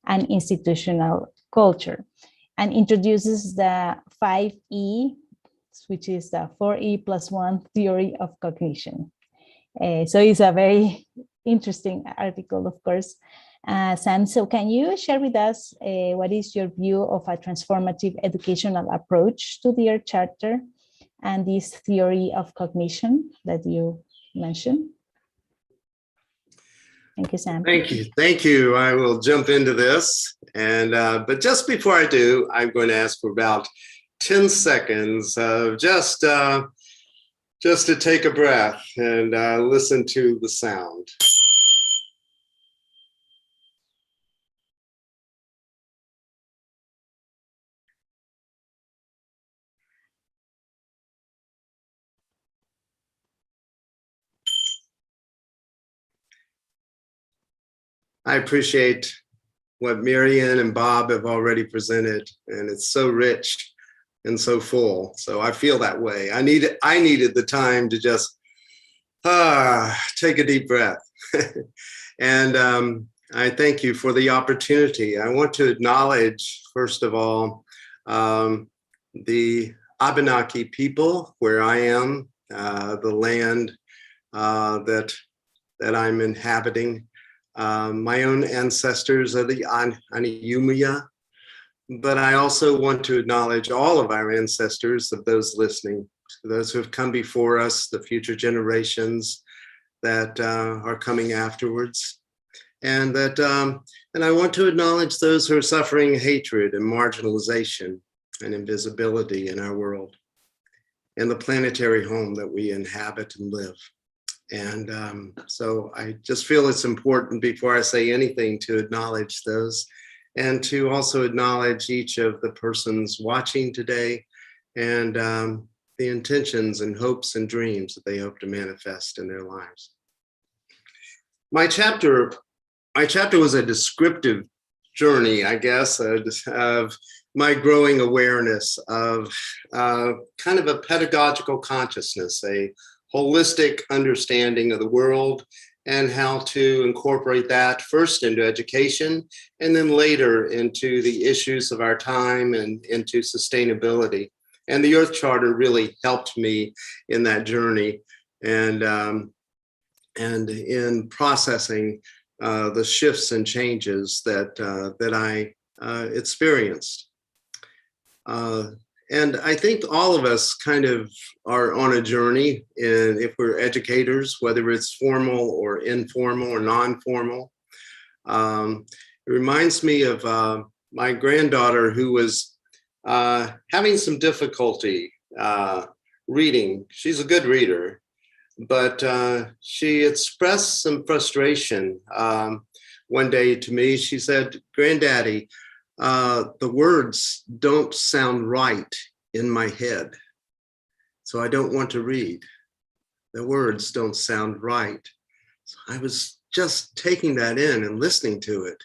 Speaker 1: and institutional culture, and introduces the 5E, which is the 4E+1 theory of cognition. So it's a very interesting article, of course. Sam, so can you share with us what is your view of a transformative educational approach to the Earth Charter and this theory of cognition that you mentioned? Thank you, Sam.
Speaker 4: Thank you. I will jump into this, and but just before I do, I'm going to ask for about 10 seconds of just to take a breath and listen to the sound. I appreciate what Marianne and Bob have already presented, and it's so rich and so full. So I feel that way. I needed the time to just take a deep breath. And I thank you for the opportunity. I want to acknowledge, first of all, the Abenaki people where I am, the land that I'm inhabiting. My own ancestors are the Aniumuya, but I also want to acknowledge all of our ancestors, of those listening, those who have come before us, the future generations that are coming afterwards, and I want to acknowledge those who are suffering hatred and marginalization and invisibility in our world, in the planetary home that we inhabit and live. And so I just feel it's important before I say anything to acknowledge those, and to also acknowledge each of the persons watching today, and the intentions and hopes and dreams that they hope to manifest in their lives. My chapter was a descriptive journey, I guess, of my growing awareness of kind of a pedagogical consciousness, a holistic understanding of the world, and how to incorporate that first into education, and then later into the issues of our time and into sustainability. And the Earth Charter really helped me in that journey, and in processing the shifts and changes that I experienced. And I think all of us kind of are on a journey, and if we're educators, whether it's formal or informal or non-formal. It reminds me of my granddaughter, who was having some difficulty reading. She's a good reader, but she expressed some frustration one day to me. She said, "Granddaddy, the words don't sound right in my head, so I don't want to read. The words don't sound right." So I was just taking that in and listening to it.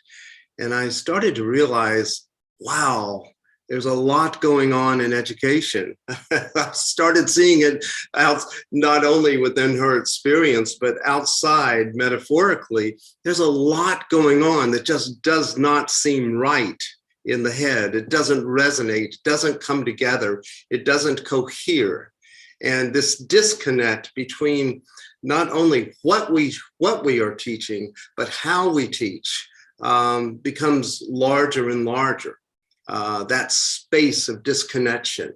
Speaker 4: And I started to realize, wow, there's a lot going on in education. I started seeing it out, not only within her experience, but outside, metaphorically. There's a lot going on that just does not seem right in the head. It doesn't resonate, it doesn't come together, it doesn't cohere. And this disconnect between not only what we are teaching, but how we teach becomes larger and larger. that space of disconnection.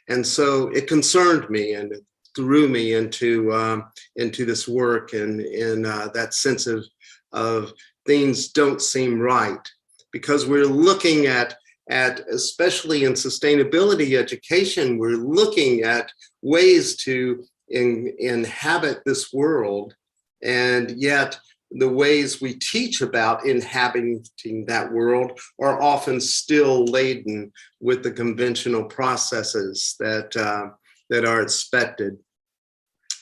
Speaker 4: And so it concerned me and it threw me into this work and in that sense of things don't seem right, because we're looking at especially in sustainability education, we're looking at ways to inhabit this world, and yet the ways we teach about inhabiting that world are often still laden with the conventional processes that are expected.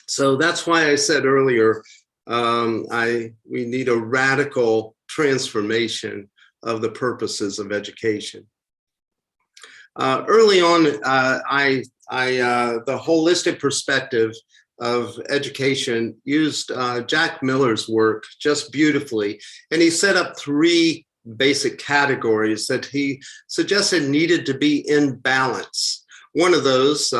Speaker 4: So that's why I said earlier, we need a radical transformation of the purposes of education. Early on, the holistic perspective of education used Jack Miller's work just beautifully. And he set up 3 basic categories that he suggested needed to be in balance. One of those,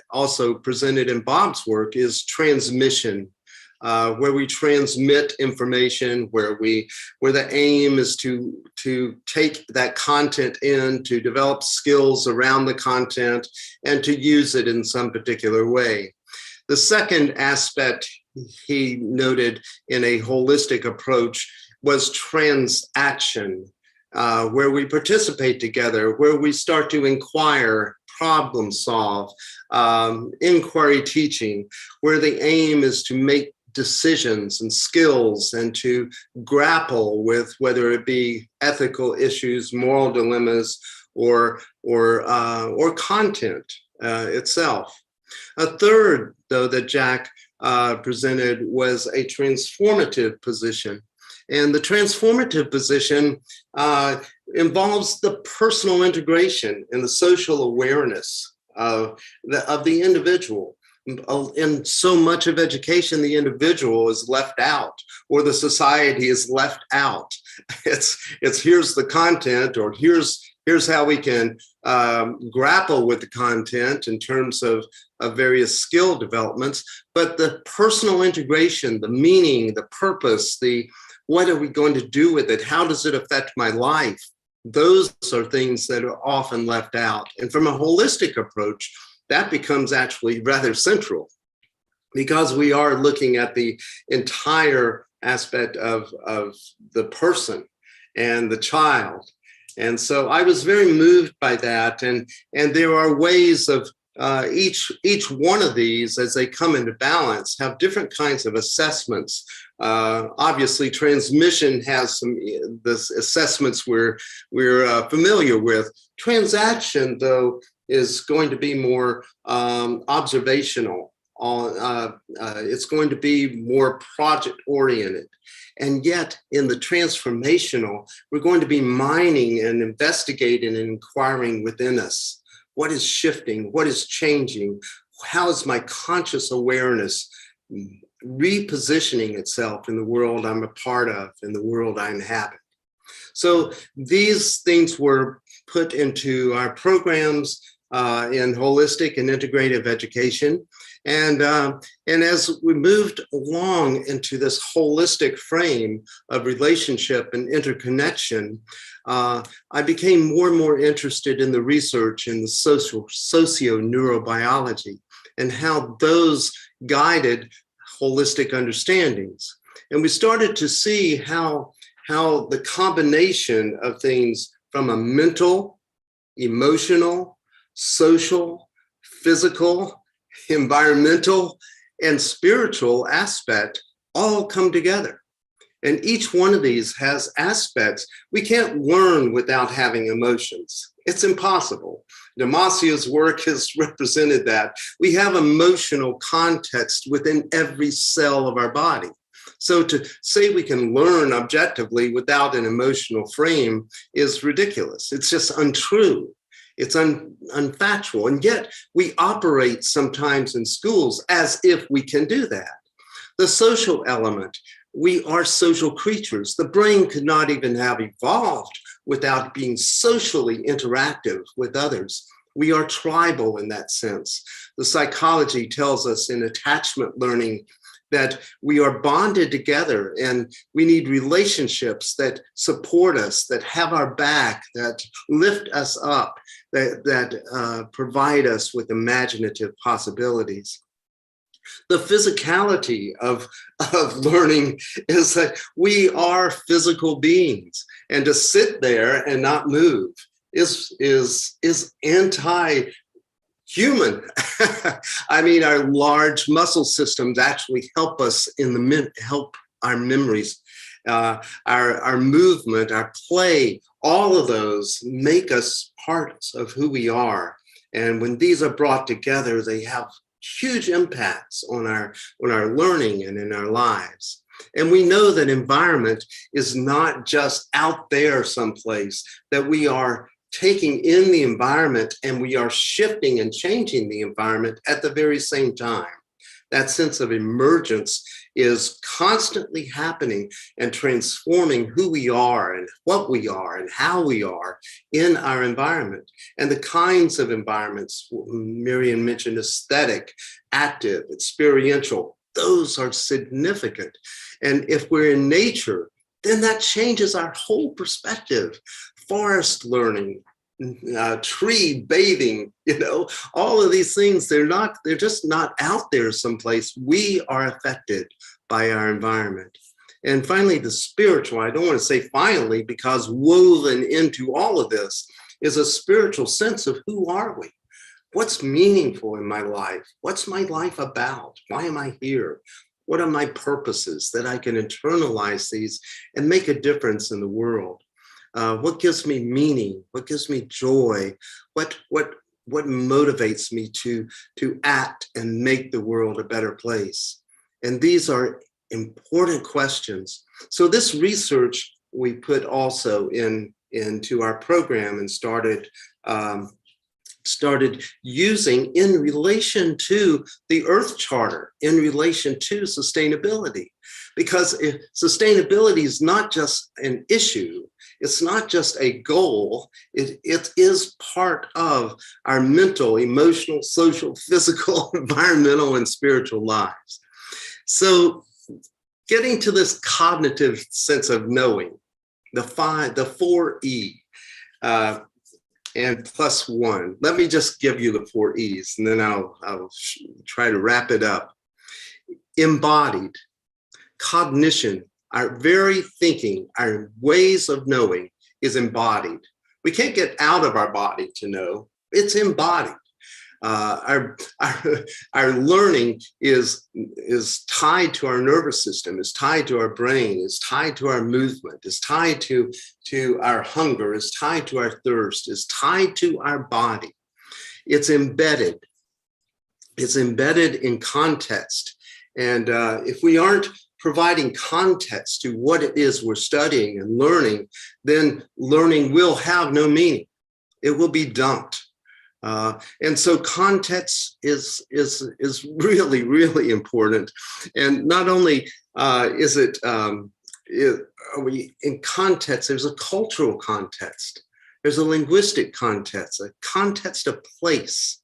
Speaker 4: also presented in Bob's work, is transmission, where we transmit information, where the aim is to take that content in, to develop skills around the content, and to use it in some particular way. The second aspect he noted in a holistic approach was transaction, where we participate together, where we start to inquire, problem solve, inquiry teaching, where the aim is to make decisions and skills and to grapple with whether it be ethical issues, moral dilemmas, or content itself. A third, though, that Jack presented was a transformative position. And the transformative position involves the personal integration and the social awareness of the individual. In so much of education, the individual is left out, or the society is left out. It's here's the content, or here's how we can grapple with the content in terms of various skill developments. But the personal integration, the meaning, the purpose, what are we going to do with it? How does it affect my life? Those are things that are often left out. And from a holistic approach, that becomes actually rather central, because we are looking at the entire aspect of the person and the child. And so I was very moved by that. And there are ways of each one of these, as they come into balance, have different kinds of assessments. Obviously, transmission has some assessments we're familiar with. Transaction, though, is going to be more observational. It's going to be more project-oriented. And yet, in the transformational, we're going to be mining and investigating and inquiring within us. What is shifting? What is changing? How is my conscious awareness repositioning itself in the world I'm a part of, in the world I inhabit? So these things were put into our programs in holistic and integrative education. And as we moved along into this holistic frame of relationship and interconnection, I became more and more interested in the research in the socio-neurobiology and how those guided holistic understandings. And we started to see how the combination of things from a mental, emotional, social, physical, environmental, and spiritual aspect all come together. And each one of these has aspects. We can't learn without having emotions. It's impossible. Damasio's work has represented that. We have emotional context within every cell of our body. So to say we can learn objectively without an emotional frame is ridiculous. It's just untrue. It's unfactual. And yet we operate sometimes in schools as if we can do that. The social element, we are social creatures. The brain could not even have evolved without being socially interactive with others. We are tribal in that sense. The psychology tells us in attachment learning that we are bonded together, and we need relationships that support us, that have our back, that lift us up, that provide us with imaginative possibilities. The physicality of learning is that we are physical beings, and to sit there and not move is anti-human. I mean, our large muscle systems actually help us help our memories, our movement, our play. All of those make us parts of who we are, and when these are brought together, they have huge impacts on our learning and in our lives. And we know that environment is not just out there someplace, that we are taking in the environment and we are shifting and changing the environment at the very same time. That sense of emergence is constantly happening and transforming who we are and what we are and how we are in our environment. And the kinds of environments, Miriam mentioned, aesthetic, active, experiential, those are significant. And if we're in nature, then that changes our whole perspective. Forest learning, tree bathing, all of these things, they're just not out there someplace. We are affected by our environment. And finally, the spiritual, I don't want to say finally, because woven into all of this is a spiritual sense of who are we? What's meaningful in my life? What's my life about? Why am I here? What are my purposes that I can internalize these and make a difference in the world? What gives me meaning? What gives me joy? What motivates me to act and make the world a better place? And these are important questions. So this research we put also into our program and started using in relation to the Earth Charter, in relation to sustainability. Because sustainability is not just an issue, it's not just a goal, it is part of our mental, emotional, social, physical, environmental, and spiritual lives. So getting to this cognitive sense of knowing, the 4 E, and plus one. Let me just give you the 4 E's, and then I'll try to wrap it up. Embodied, cognition, our very thinking, our ways of knowing is embodied. We can't get out of our body to know, it's embodied. Our learning is tied to our nervous system, is tied to our brain, is tied to our movement, is tied to our hunger, is tied to our thirst, is tied to our body. It's embedded. It's embedded in context. And if we aren't providing context to what it is we're studying and learning, then learning will have no meaning. It will be dumped. And so context is really, really important. And not only are we in context, there's a cultural context, there's a linguistic context, a context of place.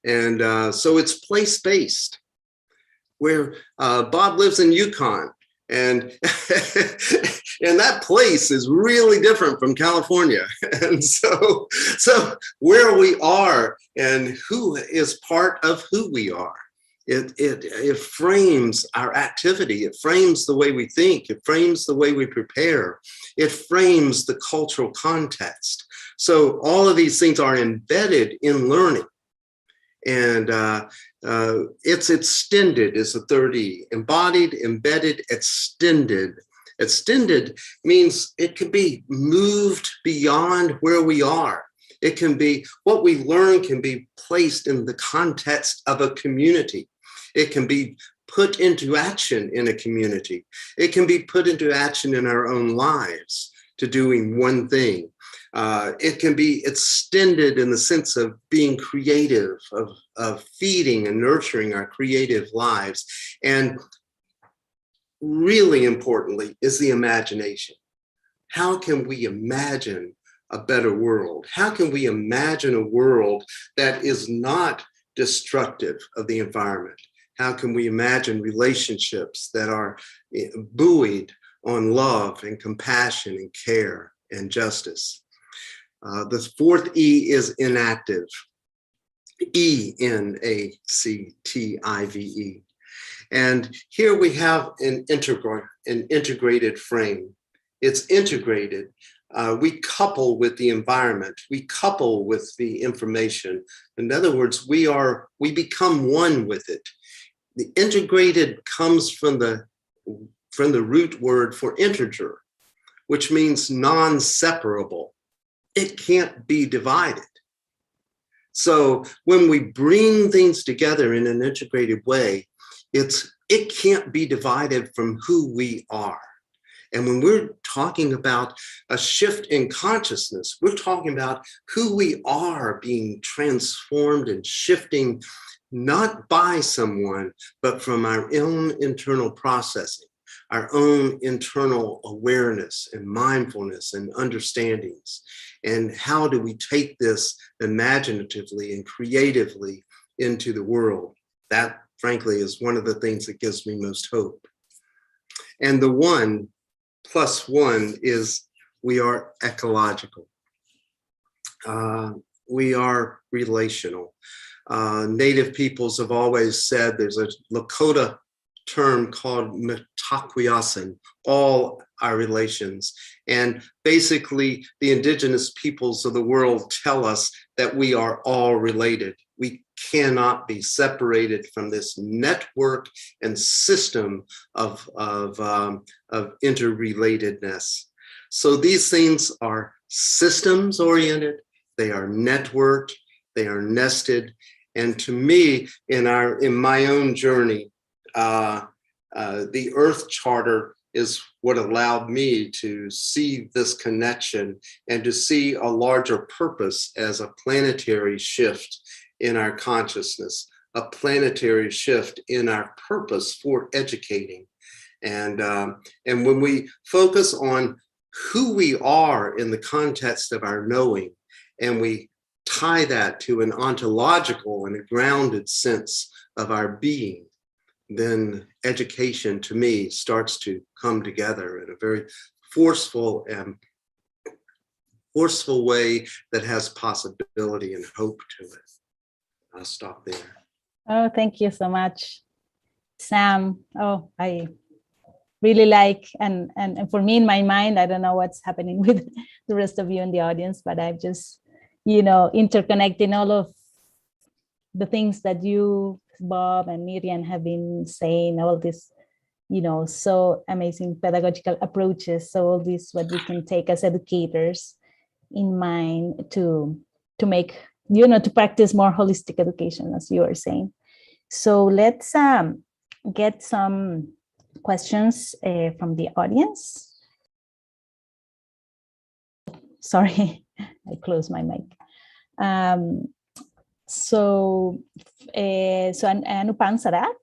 Speaker 4: And so it's place-based, where Bob lives in Yukon, and and that place is really different from California. And so where we are and who is part of who we are, it frames our activity, it frames the way we think, it frames the way we prepare, it frames the cultural context. So all of these things are embedded in learning. And it's extended is the 3rd E. Embodied, embedded, extended. Extended means it can be moved beyond where we are. It can be, what we learn can be placed in the context of a community. It can be put into action in a community. It can be put into action in our own lives to doing one thing. It can be extended in the sense of being creative, of feeding and nurturing our creative lives. And really importantly is the imagination. How can we imagine a better world? How can we imagine a world that is not destructive of the environment? How can we imagine relationships that are buoyed on love and compassion and care and justice? The fourth E is inactive. ENACTIVE. And here we have an integrated frame. It's integrated. We couple with the environment. We couple with the information. In other words, we become one with it. The integrated comes from the root word for integer, which means non-separable. It can't be divided. So when we bring things together in an integrated way, it can't be divided from who we are. And when we're talking about a shift in consciousness, we're talking about who we are being transformed and shifting, not by someone, but from our own internal processing, our own internal awareness and mindfulness and understandings. And how do we take this imaginatively and creatively into the world? That, frankly, is one of the things that gives me most hope. And the 1+1 is we are ecological. We are relational. Native peoples have always said there's a Lakota term called mitakuyasin, all our relations. And basically, the indigenous peoples of the world tell us that we are all related. We cannot be separated from this network and system of interrelatedness. So these things are systems oriented, they are networked, they are nested. And to me, in my own journey, the Earth Charter is what allowed me to see this connection and to see a larger purpose as a planetary shift in our consciousness, a planetary shift in our purpose for educating. And when we focus on who we are in the context of our knowing, and we tie that to an ontological and a grounded sense of our being, then education, to me, starts to come together in a very forceful way that has possibility and hope to it. I'll stop there.
Speaker 1: Oh, thank you so much, Sam. Oh, I really like, and for me in my mind, I don't know what's happening with the rest of you in the audience, but I've just, interconnecting all of the things that you, Bob and Miriam, have been saying, all this, so amazing pedagogical approaches. So all this, what we can take as educators in mind to make, to practice more holistic education, as you are saying. So let's get some questions from the audience. Sorry, I closed my mic. So Anupan Sarat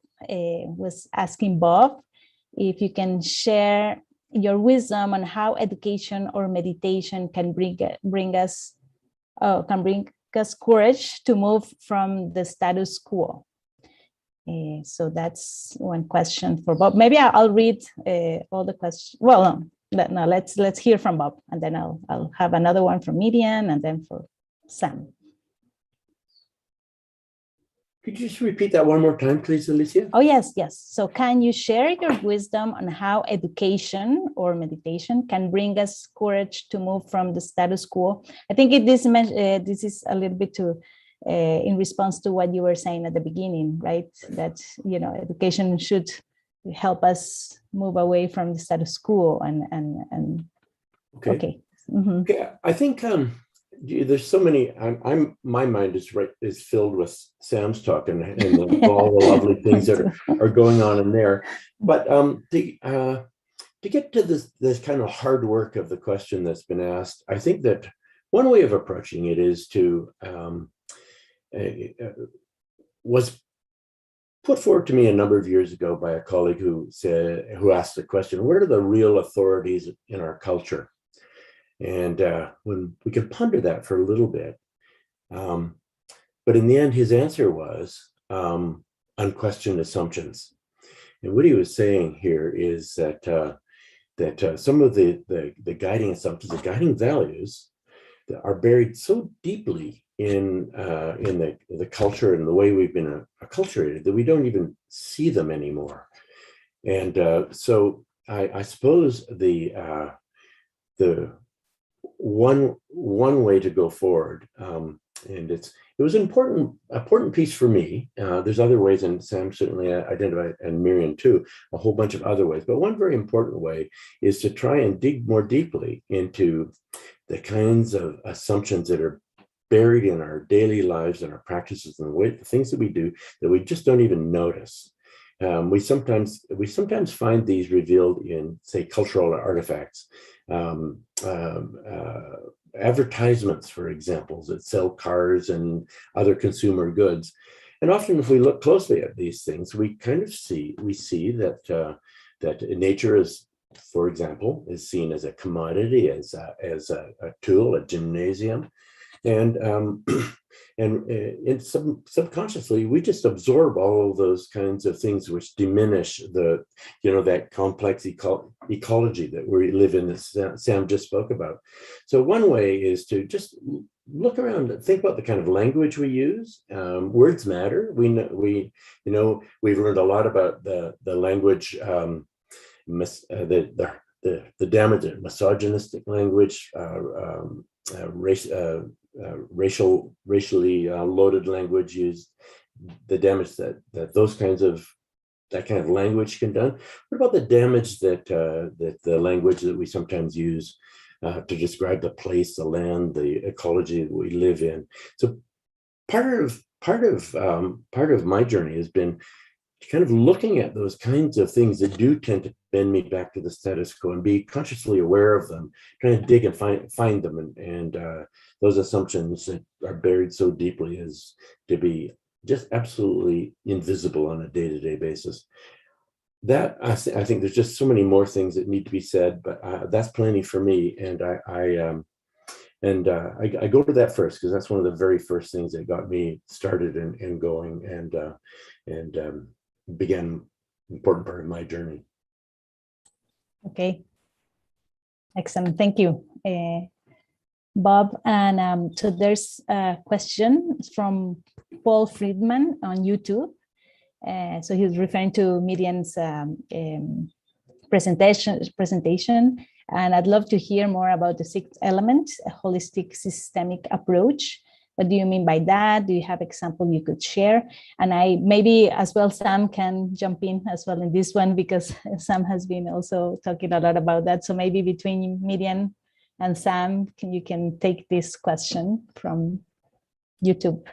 Speaker 1: was asking Bob if you can share your wisdom on how education or meditation can bring us courage to move from the status quo. So that's one question for Bob. Maybe I'll read all the questions. Well, no, let's hear from Bob, and then I'll have another one from Miriam, and then for Sam.
Speaker 2: Could you just repeat that one more time, please, Alicia?
Speaker 1: Oh, yes. So can you share your wisdom on how education or meditation can bring us courage to move from the status quo? I think this is a little bit in response to what you were saying at the beginning, right? That, education should help us move away from the status quo and okay. Mm-hmm.
Speaker 2: Yeah, I think there's so many. My mind is filled with Sam's talk and all the lovely things that are going on in there. But to get to this kind of hard work of the question that's been asked, I think that one way of approaching it is to was put forward to me a number of years ago by a colleague who asked the question, what are the real authorities in our culture? And when we could ponder that for a little bit, but in the end, his answer was unquestioned assumptions. And what he was saying here is that some of the guiding assumptions, the guiding values, that are buried so deeply in the culture and the way we've been acculturated that we don't even see them anymore. And so I suppose the one way to go forward, and it was an important piece for me. There's other ways, and Sam certainly identified, and Miriam too, a whole bunch of other ways. But one very important way is to try and dig more deeply into the kinds of assumptions that are buried in our daily lives and our practices and the things that we do that we just don't even notice. We sometimes find these revealed in, say, cultural artifacts, advertisements, for example, that sell cars and other consumer goods. And often, if we look closely at these things, we see that nature is, for example, is seen as a commodity, as a tool, a gymnasium, and subconsciously we just absorb all of those kinds of things which diminish that complex ecology that we live in, that Sam just spoke about. So one way is to just look around and think about the kind of language we use. Words matter. We've learned a lot about the language, the damage that misogynistic language, racially loaded language used, the damage that that kind of language can do. What about the damage that the language that we sometimes use to describe the place, the land, the ecology that we live in? So part of my journey has been kind of looking at those kinds of things that do tend to bend me back to the status quo and be consciously aware of them, trying to dig and find them, and those assumptions that are buried so deeply as to be just absolutely invisible on a day-to-day basis. That I think there's just so many more things that need to be said, but that's plenty for me. And I go to that first because that's one of the very first things that got me started and going, and began an important part of my journey.
Speaker 1: Okay, excellent, thank you, Bob. And so there's a question from Paul Friedman on YouTube. So he's referring to Miriam's presentation, and I'd love to hear more about the sixth element, a holistic systemic approach. What do you mean by that? Do you have example you could share? And maybe as well, Sam can jump in as well in this one, because Sam has been also talking a lot about that. So maybe between Miriam and Sam, you can take this question from YouTube.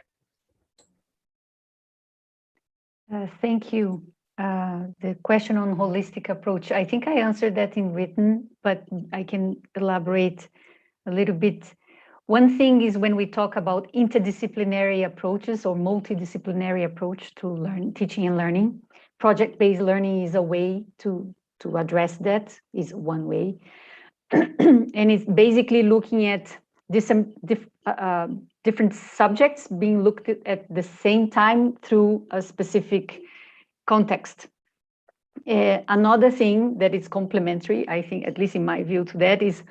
Speaker 3: Thank you. The question on holistic approach, I think I answered that in written, but I can elaborate a little bit. One thing is when we talk about interdisciplinary approaches or multidisciplinary approach to teaching and learning, project-based learning is a way to address that, is one way. And it's basically looking at different subjects being looked at the same time through a specific context. Another thing that is complementary, I think, at least in my view to that, is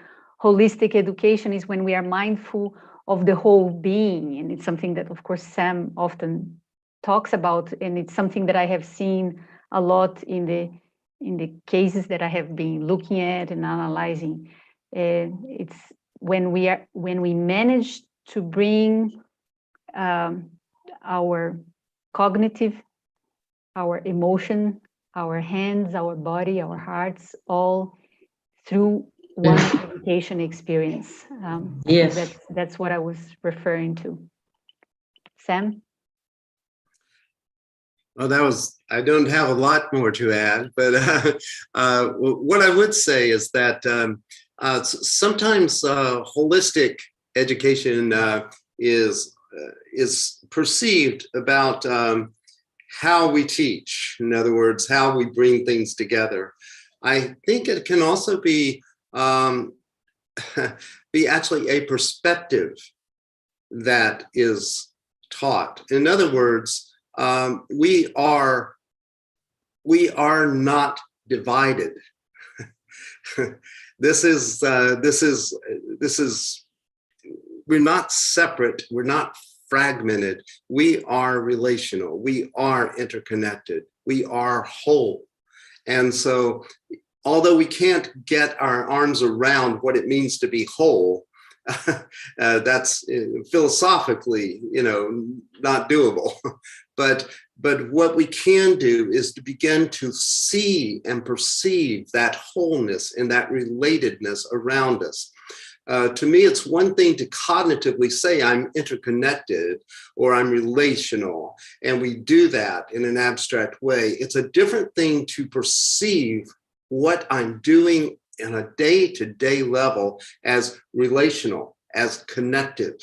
Speaker 3: holistic education is when we are mindful of the whole being. And it's something that, of course, Sam often talks about. And it's something that I have seen a lot in the cases that I have been looking at and analyzing. It's when we manage to bring our cognitive, our emotion, our hands, our body, our hearts, all through one education experience.
Speaker 5: Yes,
Speaker 3: that's what I was referring to. Sam?
Speaker 4: Well, I don't have a lot more to add, but what I would say is that sometimes holistic education is perceived about how we teach. In other words, how we bring things together. I think it can also be actually a perspective that is taught. In other words, we are not divided. This is we're not separate. We're not fragmented. We are relational. We are interconnected. We are whole. And so, although we can't get our arms around what it means to be whole, that's philosophically, not doable. But what we can do is to begin to see and perceive that wholeness and that relatedness around us. To me, it's one thing to cognitively say I'm interconnected or I'm relational, and we do that in an abstract way. It's a different thing to perceive what I'm doing on a day-to-day level as relational, as connective,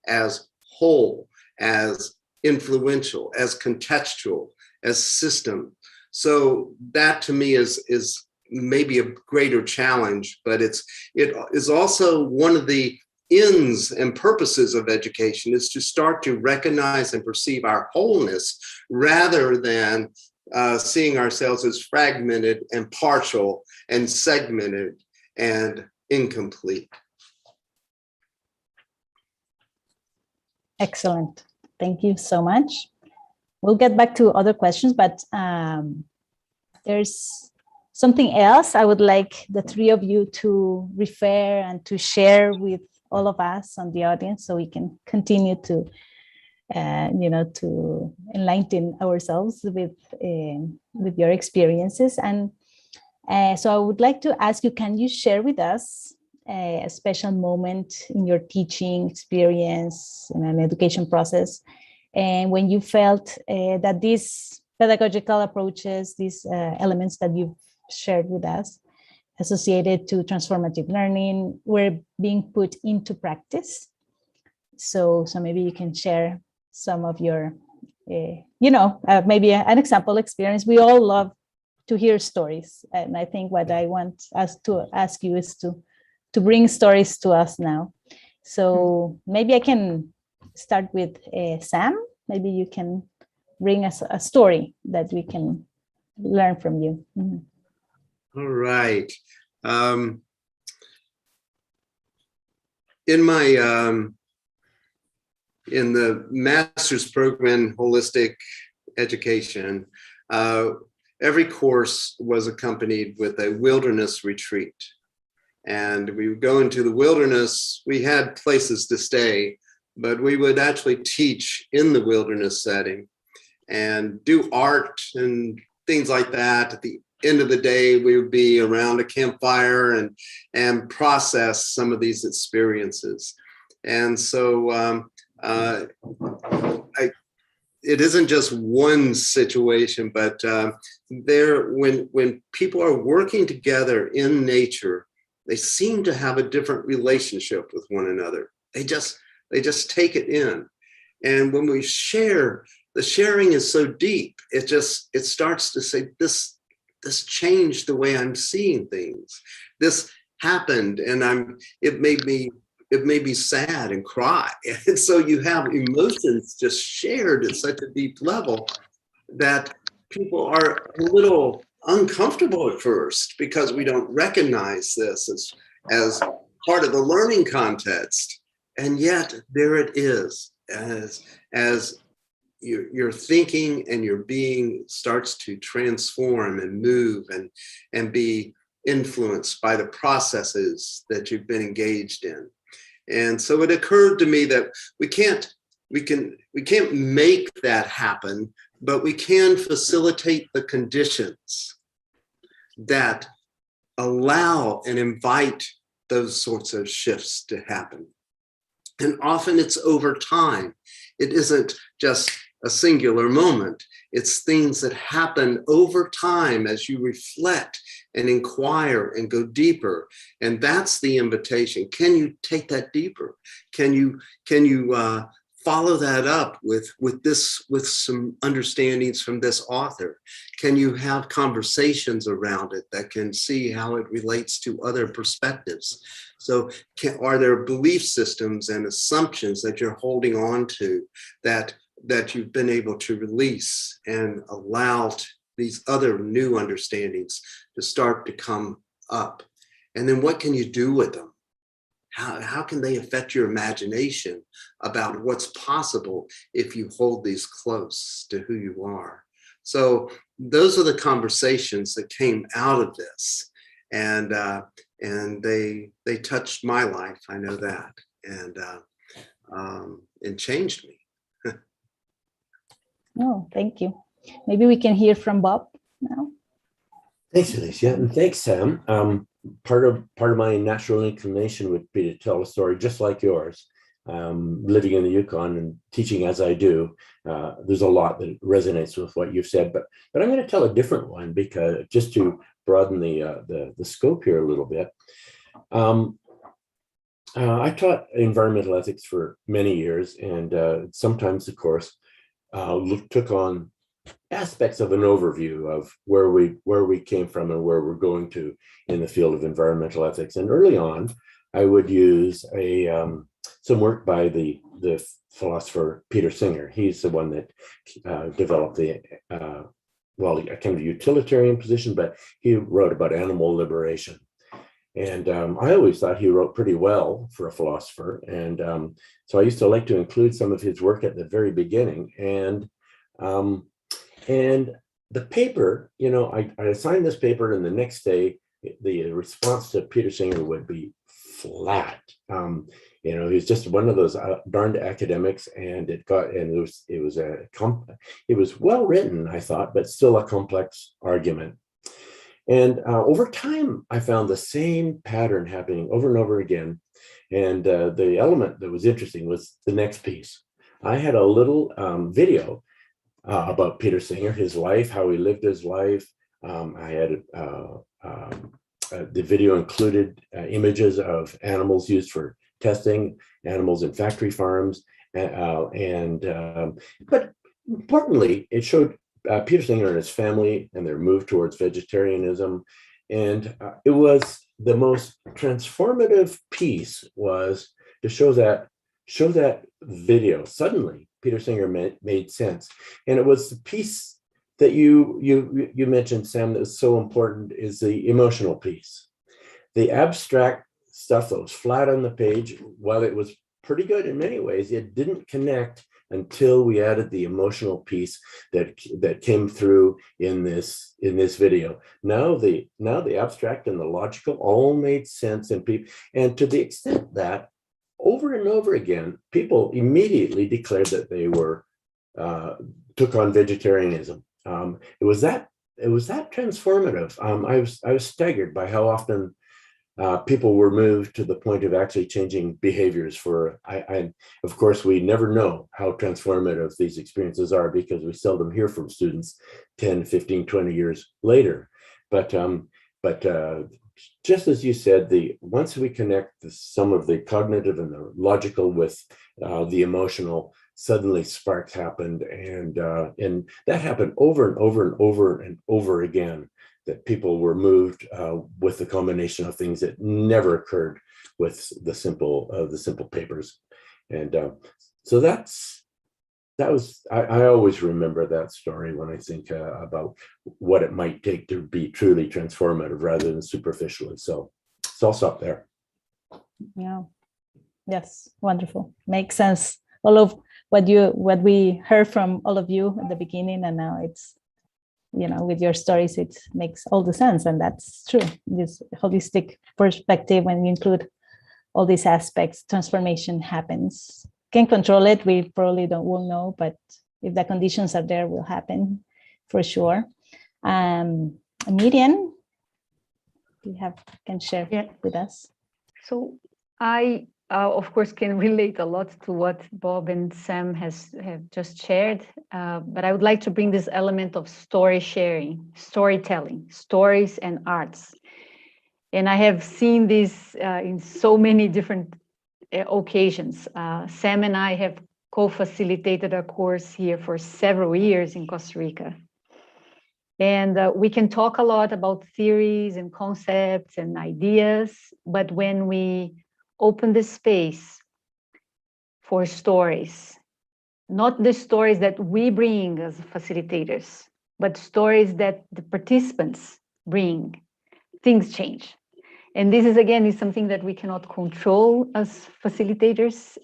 Speaker 4: as whole, as influential, as contextual, as system. So that to me is maybe a greater challenge, but it is also one of the ends and purposes of education, is to start to recognize and perceive our wholeness rather than seeing ourselves as fragmented and partial and segmented and incomplete.
Speaker 1: Excellent. Thank you so much. We'll get back to other questions, but there's something else I would like the three of you to refer and to share with all of us on the audience, so we can continue to, to enlighten ourselves with your experiences. And so I would like to ask you, can you share with us a special moment in your teaching experience in an education process, and when you felt that these pedagogical approaches, these elements that you've shared with us associated to transformative learning were being put into practice? So maybe you can share some of your, maybe an example experience. We all love to hear stories. And I think what I want us to ask you is to bring stories to us now. So maybe I can start with Sam. Maybe you can bring us a story that we can learn from you. Mm-hmm.
Speaker 4: All right. In my in the master's program in holistic education, every course was accompanied with a wilderness retreat. And we would go into the wilderness. We had places to stay, but we would actually teach in the wilderness setting and do art and things like that. At the end of the day, we would be around a campfire and process some of these experiences. And so it isn't just one situation, but when people are working together in nature, they seem to have a different relationship with one another. They just take it in. And when we share, the sharing is so deep, it starts to say, this changed the way I'm seeing things. This happened, and it made me sad and cry. And so you have emotions just shared at such a deep level that people are a little uncomfortable at first, because we don't recognize this as part of the learning context. And yet there it is, as your thinking and your being starts to transform and move and be influenced by the processes that you've been engaged in. And so it occurred to me that we can't make that happen, but we can facilitate the conditions that allow and invite those sorts of shifts to happen. And often it's over time. It isn't just a singular moment. It's things that happen over time as you reflect and inquire and go deeper. And that's the invitation. Can you take that deeper? Can you follow that up with some understandings from this author? Can you have conversations around it that can see how it relates to other perspectives? So are there belief systems and assumptions that you're holding on to that that you've been able to release and allow these other new understandings to start to come up. And then what can you do with them? How can they affect your imagination about what's possible if you hold these close to who you are? So those are the conversations that came out of this, and they touched my life. I know that, and changed me.
Speaker 1: Oh, thank you. Maybe we can hear from Bob now.
Speaker 2: Thanks, Alicia, and thanks, Sam. Part of my natural inclination would be to tell a story just like yours. Living in the Yukon and teaching as I do, there's a lot that resonates with what you've said. But I'm going to tell a different one, because just to broaden the scope here a little bit. I taught environmental ethics for many years, and sometimes the course took on aspects of an overview of where we came from and where we're going to in the field of environmental ethics. And early on, I would use some work by the philosopher Peter Singer. He's the one that developed the a kind of utilitarian position, but he wrote about animal liberation. And I always thought he wrote pretty well for a philosopher. And so I used to like to include some of his work at the very beginning. And the paper, I assigned this paper, and the next day, the response to Peter Singer would be flat. He was just one of those darned academics, and it was well written, I thought, but still a complex argument. And over time, I found the same pattern happening over and over again. And the element that was interesting was the next piece. I had a little video about Peter Singer, his life, how he lived his life. I had the video included images of animals used for testing, animals in factory farms, but importantly, it showed Peter Singer and his family and their move towards vegetarianism. And it was the most transformative piece was to show that video. Suddenly, Peter Singer made sense. And it was the piece that you mentioned, Sam, that was so important, is the emotional piece. The abstract stuff that was flat on the page, while it was pretty good in many ways, it didn't connect until we added the emotional piece that came through in this video. Now the abstract and the logical all made sense, and to the extent that over and over again, people immediately declared that they took on vegetarianism. It was that transformative. I was staggered by how often people were moved to the point of actually changing behaviors of course, we never know how transformative these experiences are, because we seldom hear from students 10, 15, 20 years later. But just as you said, once we connect some of the cognitive and the logical with the emotional, suddenly sparks happened, and that happened over and over and over and over again. That people were moved with the combination of things that never occurred with the simple papers, and so that was I always remember that story when I think about what it might take to be truly transformative rather than superficially. So I'll stop there.
Speaker 1: Yeah. Yes. Wonderful. Makes sense. All of what we heard from all of you at the beginning, and now it's, with your stories, it makes all the sense. And that's true. This holistic perspective, when we include all these aspects, transformation happens. Can't control it. We probably will know, but if the conditions are there, will happen for sure. Miriam, can share with us?
Speaker 3: So I, of course, can relate a lot to what Bob and Sam have just shared, but I would like to bring this element of story sharing, storytelling, stories and arts. And I have seen this in so many different occasions. Sam and I have co-facilitated a course here for several years in Costa Rica. And we can talk a lot about theories and concepts and ideas, but when we open the space for stories not the stories that we bring as facilitators, but stories that the participants bring, things change. And this is, again, is something that we cannot control as facilitators.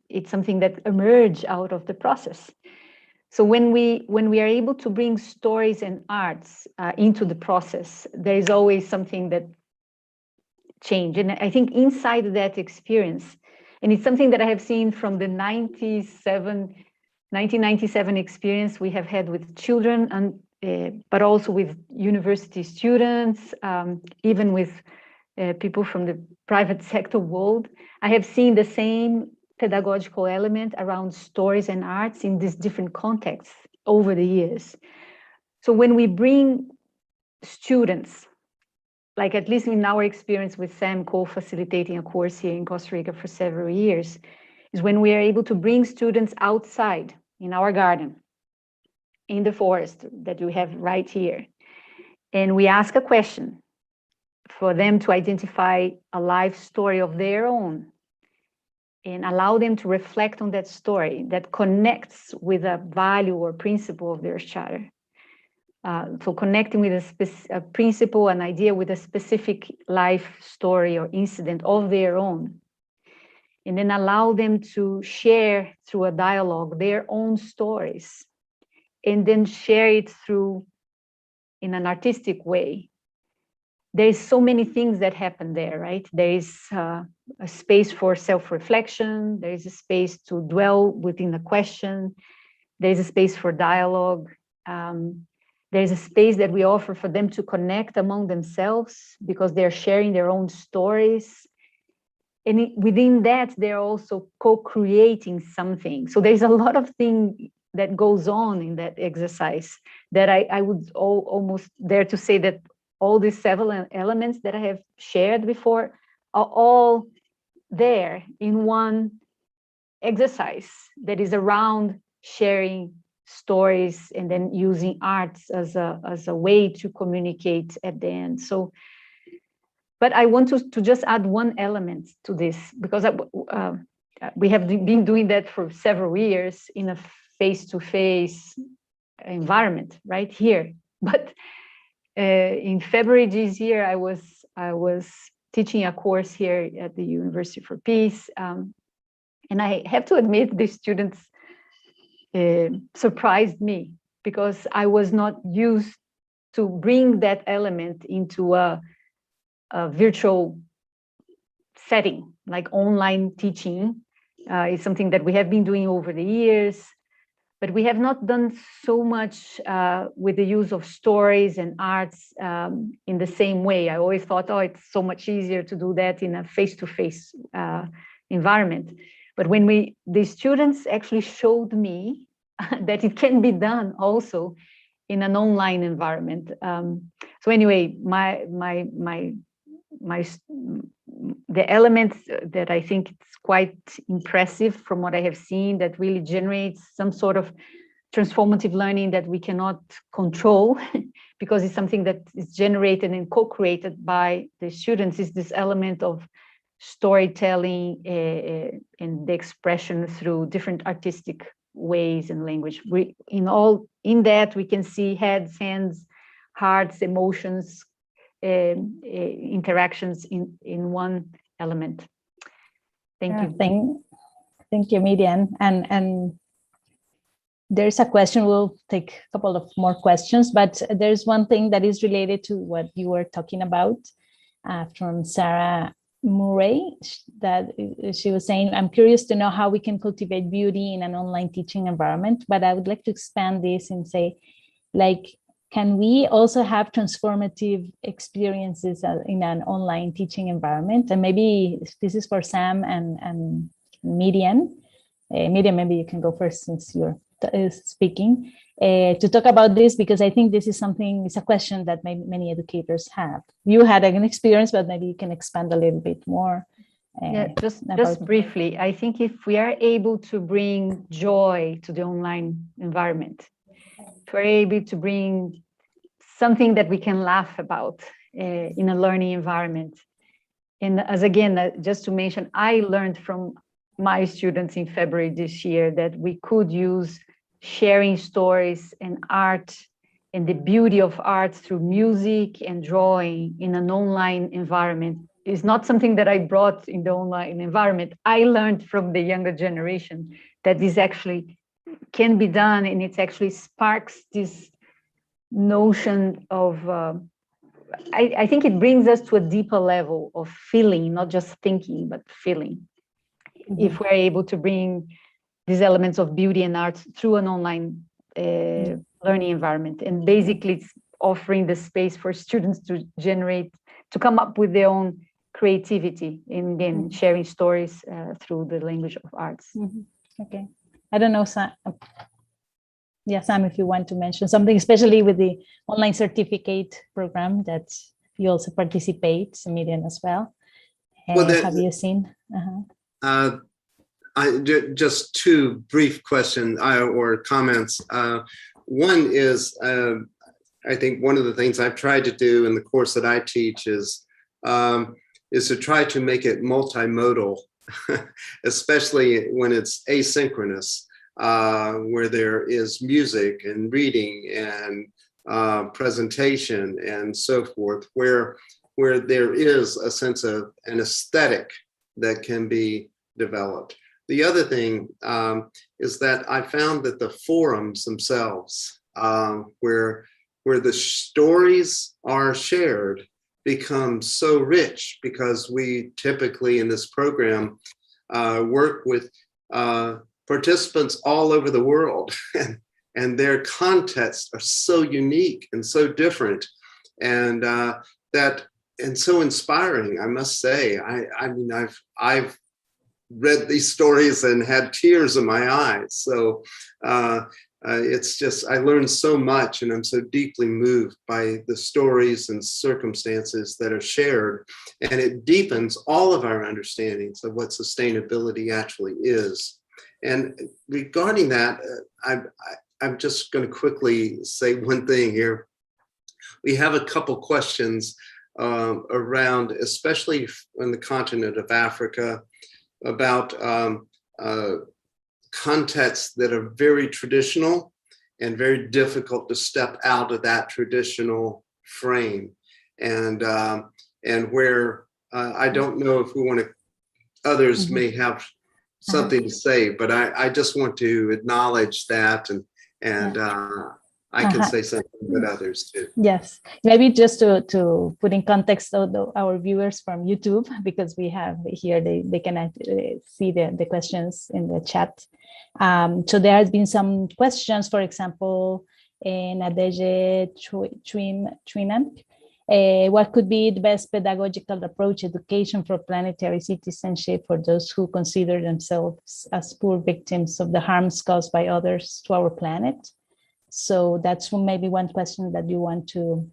Speaker 3: It's something that emerges out of the process. So when we are able to bring stories and arts into the process, there is always something that change. And I think inside that experience, and it's something that I have seen from the 1997 experience we have had with children, and but also with university students, even with people from the private sector world. I have seen the same pedagogical element around stories and arts in these different contexts over the years. So when we bring students, like at least in our experience with Sam co-facilitating a course here in Costa Rica for several years, is when we are able to bring students outside in our garden, in the forest that we have right here. And we ask a question for them to identify a life story of their own and allow them to reflect on that story that connects with a value or principle of their charter. So connecting with a principle, an idea with a specific life story or incident of their own. And then allow them to share through a dialogue their own stories, and then share it through in an artistic way. There's so many things that happen there, right? There is a space for self-reflection. There is a space to dwell within a question. There is a space for dialogue. There's a space that we offer for them to connect among themselves because they're sharing their own stories. And within that, they're also co-creating something. So there's a lot of things that goes on in that exercise that I would almost dare to say that all these several elements that I have shared before are all there in one exercise that is around sharing stories and then using arts as a way to communicate at the end. So, but I want to just add one element to this, because we have been doing that for several years in a face-to-face environment right here. But in February this year, I was teaching a course here at the University for Peace, and I have to admit the students surprised me because I was not used to bring that element into a virtual setting, like online teaching. It's something that we have been doing over the years, but we have not done so much with the use of stories and arts in the same way. I always thought, oh, it's so much easier to do that in a face-to-face environment. But when the students actually showed me that it can be done also in an online environment. So anyway, the elements that I think it's quite impressive from what I have seen that really generates some sort of transformative learning that we cannot control because it's something that is generated and co-created by the students, is this element of storytelling and the expression through different artistic ways and language. In that we can see heads, hands, hearts, emotions, interactions in one element. Thank you.
Speaker 1: Thank you, Miriam. And there's a question, we'll take a couple of more questions, but there's one thing that is related to what you were talking about from Sarah Murray, that she was saying, I'm curious to know how we can cultivate beauty in an online teaching environment, but I would like to expand this and say, like, can we also have transformative experiences in an online teaching environment? And maybe this is for Sam and Miriam. Miriam, maybe you can go first since you're speaking to talk about this, because I think this is something, it's a question that many educators have. You had an experience, but maybe you can expand a little bit more.
Speaker 3: Yeah, just briefly, I think if we are able to bring joy to the online environment, if we're able to bring something that we can laugh about in a learning environment. And as again, just to mention, I learned from my students in February this year that we could use sharing stories and art and the beauty of art through music and drawing in an online environment is not something that I brought in the online environment. I learned from the younger generation that this actually can be done, and it actually sparks this notion of, I think it brings us to a deeper level of feeling, not just thinking, but feeling. Mm-hmm. If we're able to bring these elements of beauty and art through an online learning environment, and basically it's offering the space for students to come up with their own creativity in, again, sharing stories through the language of arts.
Speaker 1: Mm-hmm. Okay. I don't know, Sam. Yeah, Sam, if you want to mention something, especially with the online certificate program that you also participate, Miriam, as well. Have you seen?
Speaker 4: Just two brief questions or comments. One is, I think one of the things I've tried to do in the course that I teach is to try to make it multimodal, especially when it's asynchronous, where there is music and reading and presentation and so forth, where there is a sense of an aesthetic that can be developed. The other thing is that I found that the forums themselves, where the stories are shared, become so rich, because we typically in this program work with participants all over the world, and their contexts are so unique and so different, and so inspiring, I must say. I mean, I've read these stories and had tears in my eyes. So it's just, I learned so much, and I'm so deeply moved by the stories and circumstances that are shared. And it deepens all of our understandings of what sustainability actually is. And regarding that, I'm just going to quickly say one thing here. We have a couple questions around, especially on the continent of Africa, about contexts that are very traditional and very difficult to step out of that traditional frame, and where I don't know if we want to, others may have something to say, but I just want to acknowledge that, and I can say something with others too.
Speaker 1: Yes, maybe just to put in context our viewers from YouTube, because we have here, they can see the questions in the chat. So there has been some questions, for example, Nadege Chwinan. What could be the best pedagogical approach, education for planetary citizenship for those who consider themselves as poor victims of the harms caused by others to our planet? So that's maybe one question that you want to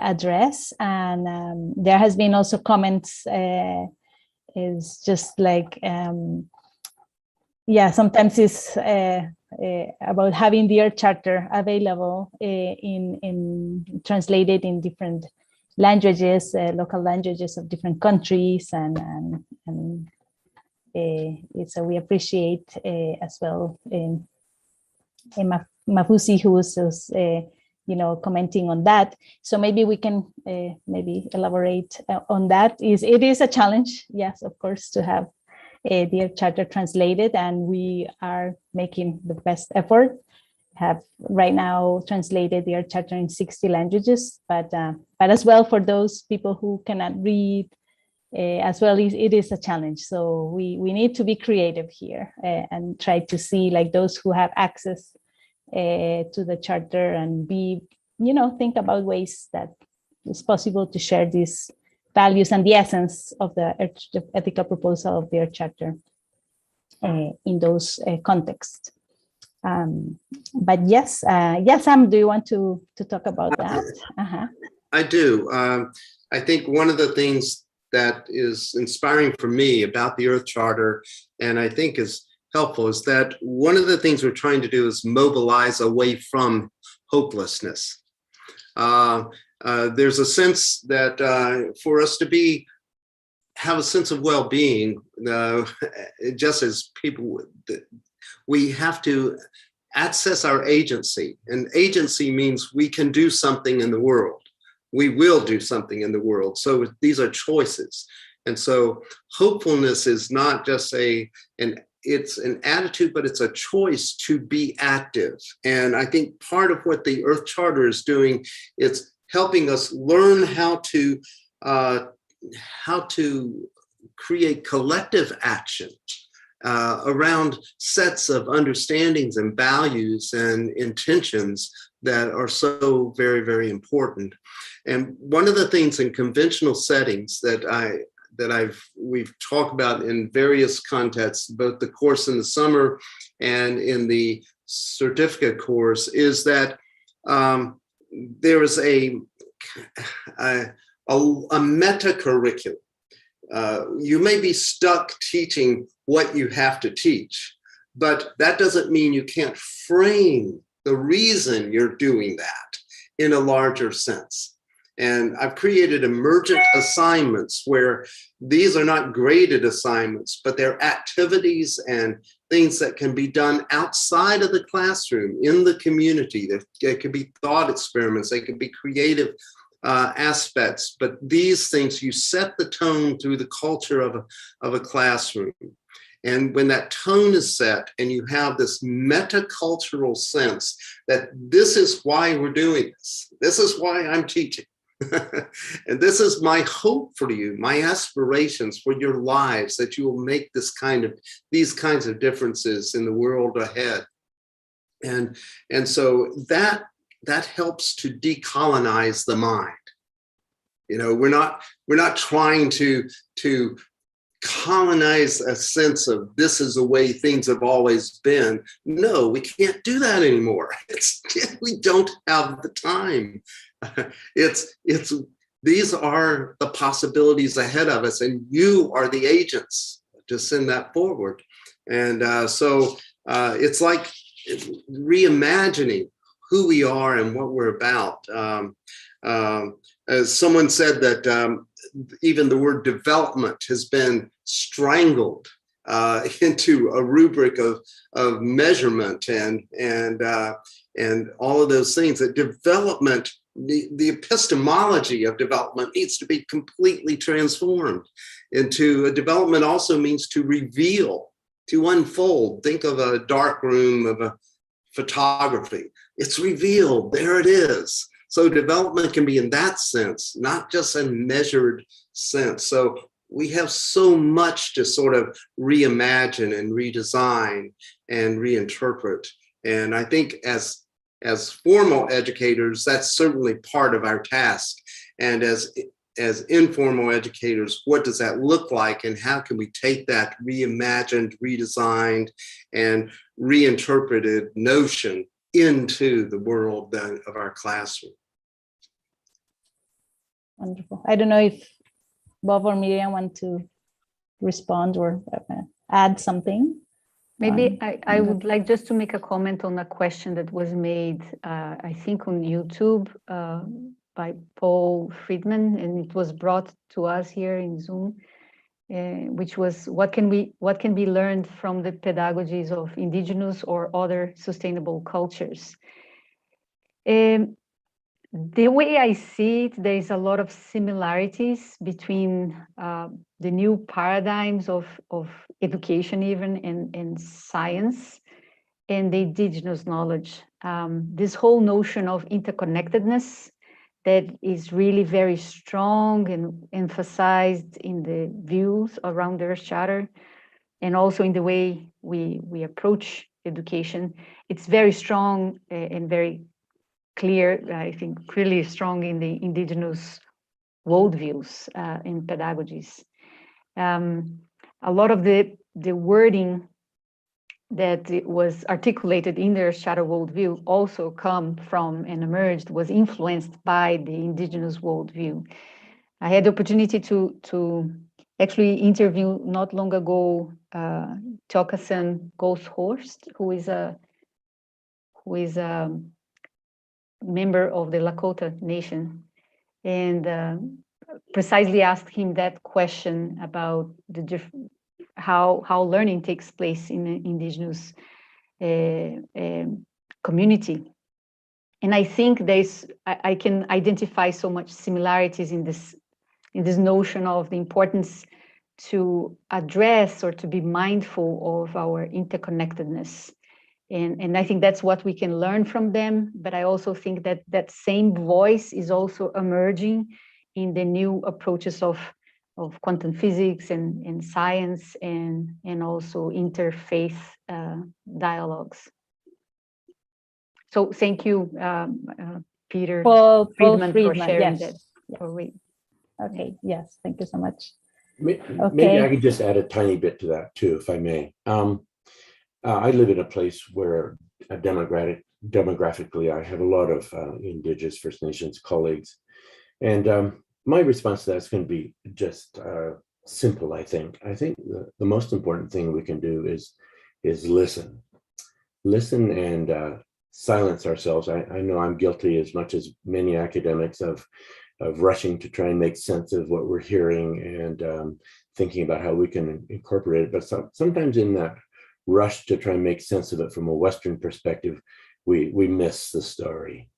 Speaker 1: address. And there has been also comments, is just like, yeah, sometimes it's about having the Earth Charter available in translated in different languages, local languages of different countries, and so we appreciate as well Mafusi, who was commenting on that. So maybe we can maybe elaborate on that. It is a challenge, yes, of course, to have the Charter translated, and we are making the best effort. Have right now translated the Charter in 60 languages, but as well for those people who cannot read, as well, it is a challenge. So we need to be creative here and try to see, like, those who have access to the Charter, and think about ways that it's possible to share these values and the essence of the ethical proposal of their Charter in those contexts. But yes, Sam, do you want to talk about that?
Speaker 4: I do. I think one of the things that is inspiring for me about the Earth Charter, and I think is helpful, is that one of the things we're trying to do is mobilize away from hopelessness. There's a sense that for us to be have a sense of well-being, just as people, we have to access our agency. And agency means we can do something in the world. We will do something in the world. So these are choices. And so hopefulness is not just it's an attitude, but it's a choice to be active. And I think part of what the Earth Charter is doing is helping us learn how to create collective action around sets of understandings and values and intentions that are so very, very important. And one of the things in conventional settings that we've talked about in various contexts, both the course in the summer and in the certificate course, is that there is a meta curriculum. You may be stuck teaching what you have to teach, but that doesn't mean you can't frame the reason you're doing that in a larger sense. And I've created emergent assignments where these are not graded assignments, but they're activities and things that can be done outside of the classroom, in the community. There could be thought experiments, they could be creative aspects, but these things, you set the tone through the culture of a classroom. And when that tone is set and you have this metacultural sense that this is why we're doing this is why I'm teaching. And this is my hope for you, my aspirations for your lives, that you will make these kinds of differences in the world ahead. And so that helps to decolonize the mind. You know, we're not trying to colonize a sense of this is the way things have always been. No, we can't do that anymore. We don't have the time. These are the possibilities ahead of us, and you are the agents to send that forward. And so it's like reimagining who we are and what we're about. As someone said that even the word development has been strangled into a rubric of measurement and all of those things. That development, the epistemology of development needs to be completely transformed into a development. Also means to reveal, to unfold. Think of a dark room of a photography. It's revealed, there it is. So development can be in that sense, not just a measured sense. So we have so much to sort of reimagine and redesign and reinterpret. And I think as formal educators, that's certainly part of our task. And as informal educators, what does that look like? And how can we take that reimagined, redesigned, and reinterpreted notion into the world of our classroom?
Speaker 1: Wonderful. I don't know if Bob or Miriam want to respond or add something.
Speaker 3: Maybe I would like just to make a comment on a question that was made, I think on YouTube by Paul Friedman, and it was brought to us here in Zoom, which was what can be learned from the pedagogies of indigenous or other sustainable cultures. The way I see it, there is a lot of similarities between the new paradigms of education even and science and the indigenous knowledge. This whole notion of interconnectedness that is really very strong and emphasized in the views around the Earth Charter and also in the way we approach education. It's very strong and very clear, I think, really strong in the indigenous worldviews in pedagogies. A lot of the wording that was articulated in their shadow worldview also come from and emerged, was influenced by the indigenous worldview. I had the opportunity to actually interview not long ago Tiokasan Ghoshorst, who is a member of the Lakota Nation, and precisely asked him that question about how learning takes place in the indigenous community. And I think I can identify so much similarities in this notion of the importance to address or to be mindful of our interconnectedness. And I think that's what we can learn from them. But I also think that that same voice is also emerging in the new approaches of quantum physics and science and also interfaith dialogues. So thank you, Peter Friedman, for sharing that.
Speaker 1: Okay, yes, thank you so much.
Speaker 2: Maybe I could just add a tiny bit to that too, if I may. I live in a place where demographically, I have a lot of Indigenous First Nations colleagues. And my response to that is going to be just simple, I think. I think the most important thing we can do is listen. Listen and silence ourselves. I know I'm guilty as much as many academics of rushing to try and make sense of what we're hearing and thinking about how we can incorporate it. But sometimes in that rush to try and make sense of it from a Western perspective, we miss the story.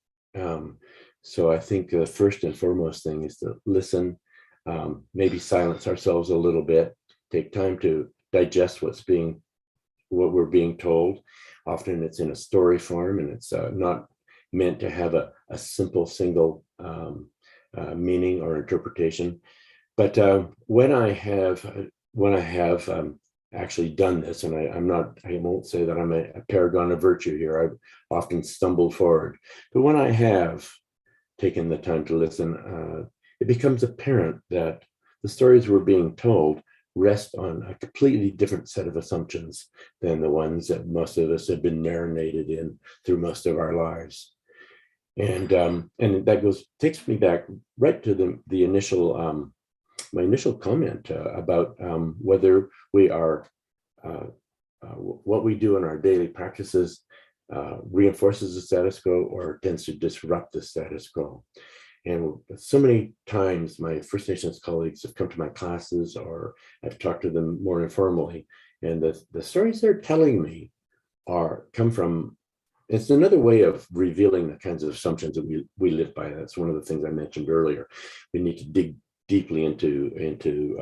Speaker 2: So I think the first and foremost thing is to listen, maybe silence ourselves a little bit, take time to digest what we're being told. Often it's in a story form, and it's not meant to have a simple single meaning or interpretation. But when I have actually done this, and I won't say that I'm a paragon of virtue here. I've often stumbled forward, but when I have taken the time to listen, it becomes apparent that the stories we're being told rest on a completely different set of assumptions than the ones that most of us have been marinated in through most of our lives. And that takes me back right to the initial my initial comment about whether we are what we do in our daily practices reinforces the status quo or tends to disrupt the status quo. And so many times my First Nations colleagues have come to my classes, or I've talked to them more informally, and the stories they're telling me come from, it's another way of revealing the kinds of assumptions that we live by. That's one of the things I mentioned earlier. We need to dig deeply into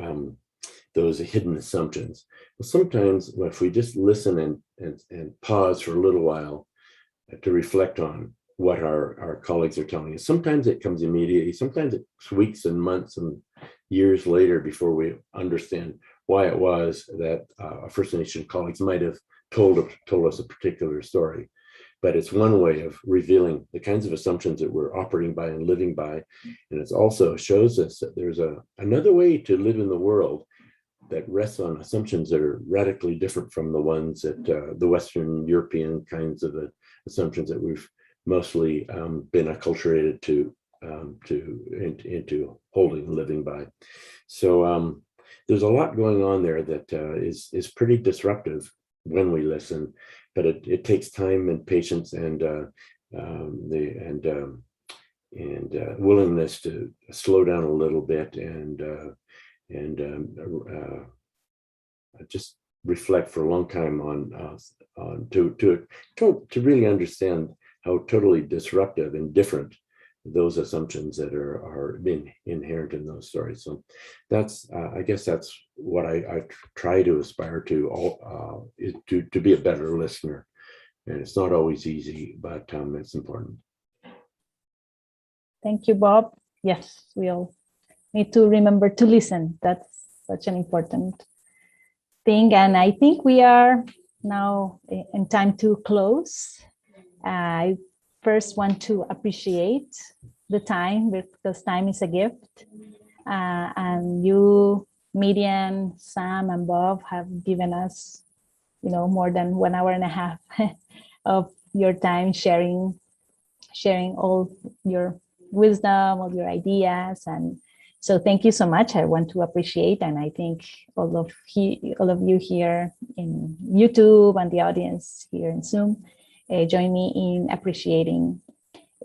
Speaker 2: those hidden assumptions. Well, sometimes if we just listen and pause for a little while to reflect on what our colleagues are telling us, sometimes it comes immediately, sometimes it's weeks and months and years later before we understand why it was that our First Nation colleagues might have told us a particular story. But it's one way of revealing the kinds of assumptions that we're operating by and living by. And it also shows us that there's another way to live in the world that rests on assumptions that are radically different from the ones that the Western European kinds of assumptions that we've mostly been acculturated into holding and living by. So there's a lot going on there that is pretty disruptive when we listen, but it takes time and patience and willingness to slow down a little bit and just reflect for a long time on to really understand how totally disruptive and different those assumptions that are being inherent in those stories. So that's I guess that's what I try to aspire to is to be a better listener. And it's not always easy, but it's important.
Speaker 1: Thank you, Bob. Yes, we all need to remember to listen. That's such an important thing. And I think we are now in time to close. I first want to appreciate the time, because time is a gift. And you, Miriam, Sam, and Bob have given us, more than 1 hour and a half of your time sharing all your wisdom, all your ideas. And so thank you so much. I want to appreciate, and I think all of you here in YouTube and the audience here in Zoom join me in appreciating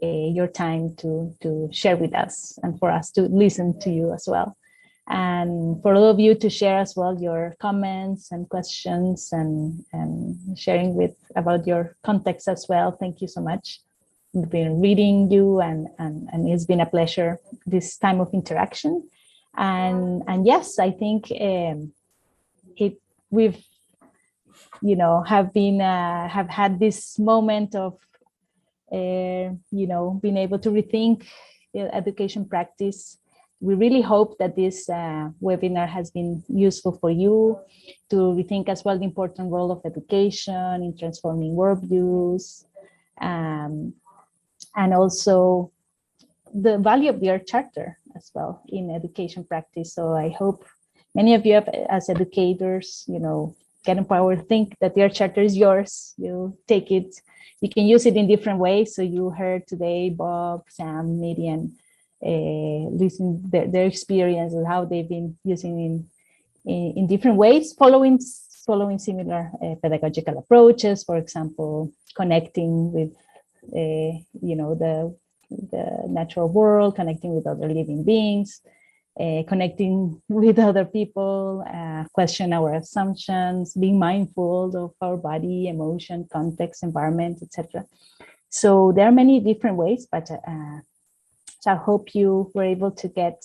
Speaker 1: your time to share with us and for us to listen to you as well. And for all of you to share as well your comments and questions and sharing about your context as well. Thank you so much. We've been reading you and it's been a pleasure this time of interaction. And yes, I think we've have had this moment of being able to rethink the education practice. We really hope that this webinar has been useful for you to rethink as well the important role of education in transforming worldviews, and also the value of the Earth Charter as well in education practice. So I hope many of you as educators, get empowered, think that the Earth Charter is yours. You take it, you can use it in different ways. So you heard today Bob, Sam, Miriam, listen their experience and how they've been using in different ways, following similar pedagogical approaches. For example, connecting with the natural world, connecting with other living beings, connecting with other people, question our assumptions, being mindful of our body, emotion, context, environment, etc. So there are many different ways, but so I hope you were able to get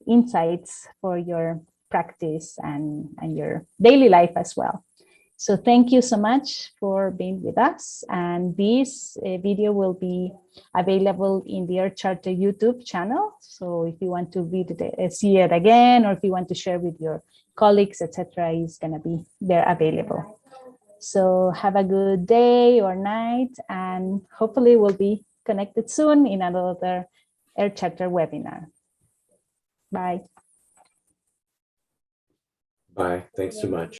Speaker 1: insights for your practice and your daily life as well. So thank you so much for being with us. And this video will be available in the Earth Charter YouTube channel. So if you want to see it again, or if you want to share with your colleagues, etc., it's going to be there available. So have a good day or night, and hopefully we'll be connected soon in another Earth Charter webinar. Bye.
Speaker 2: Bye. Thanks so much.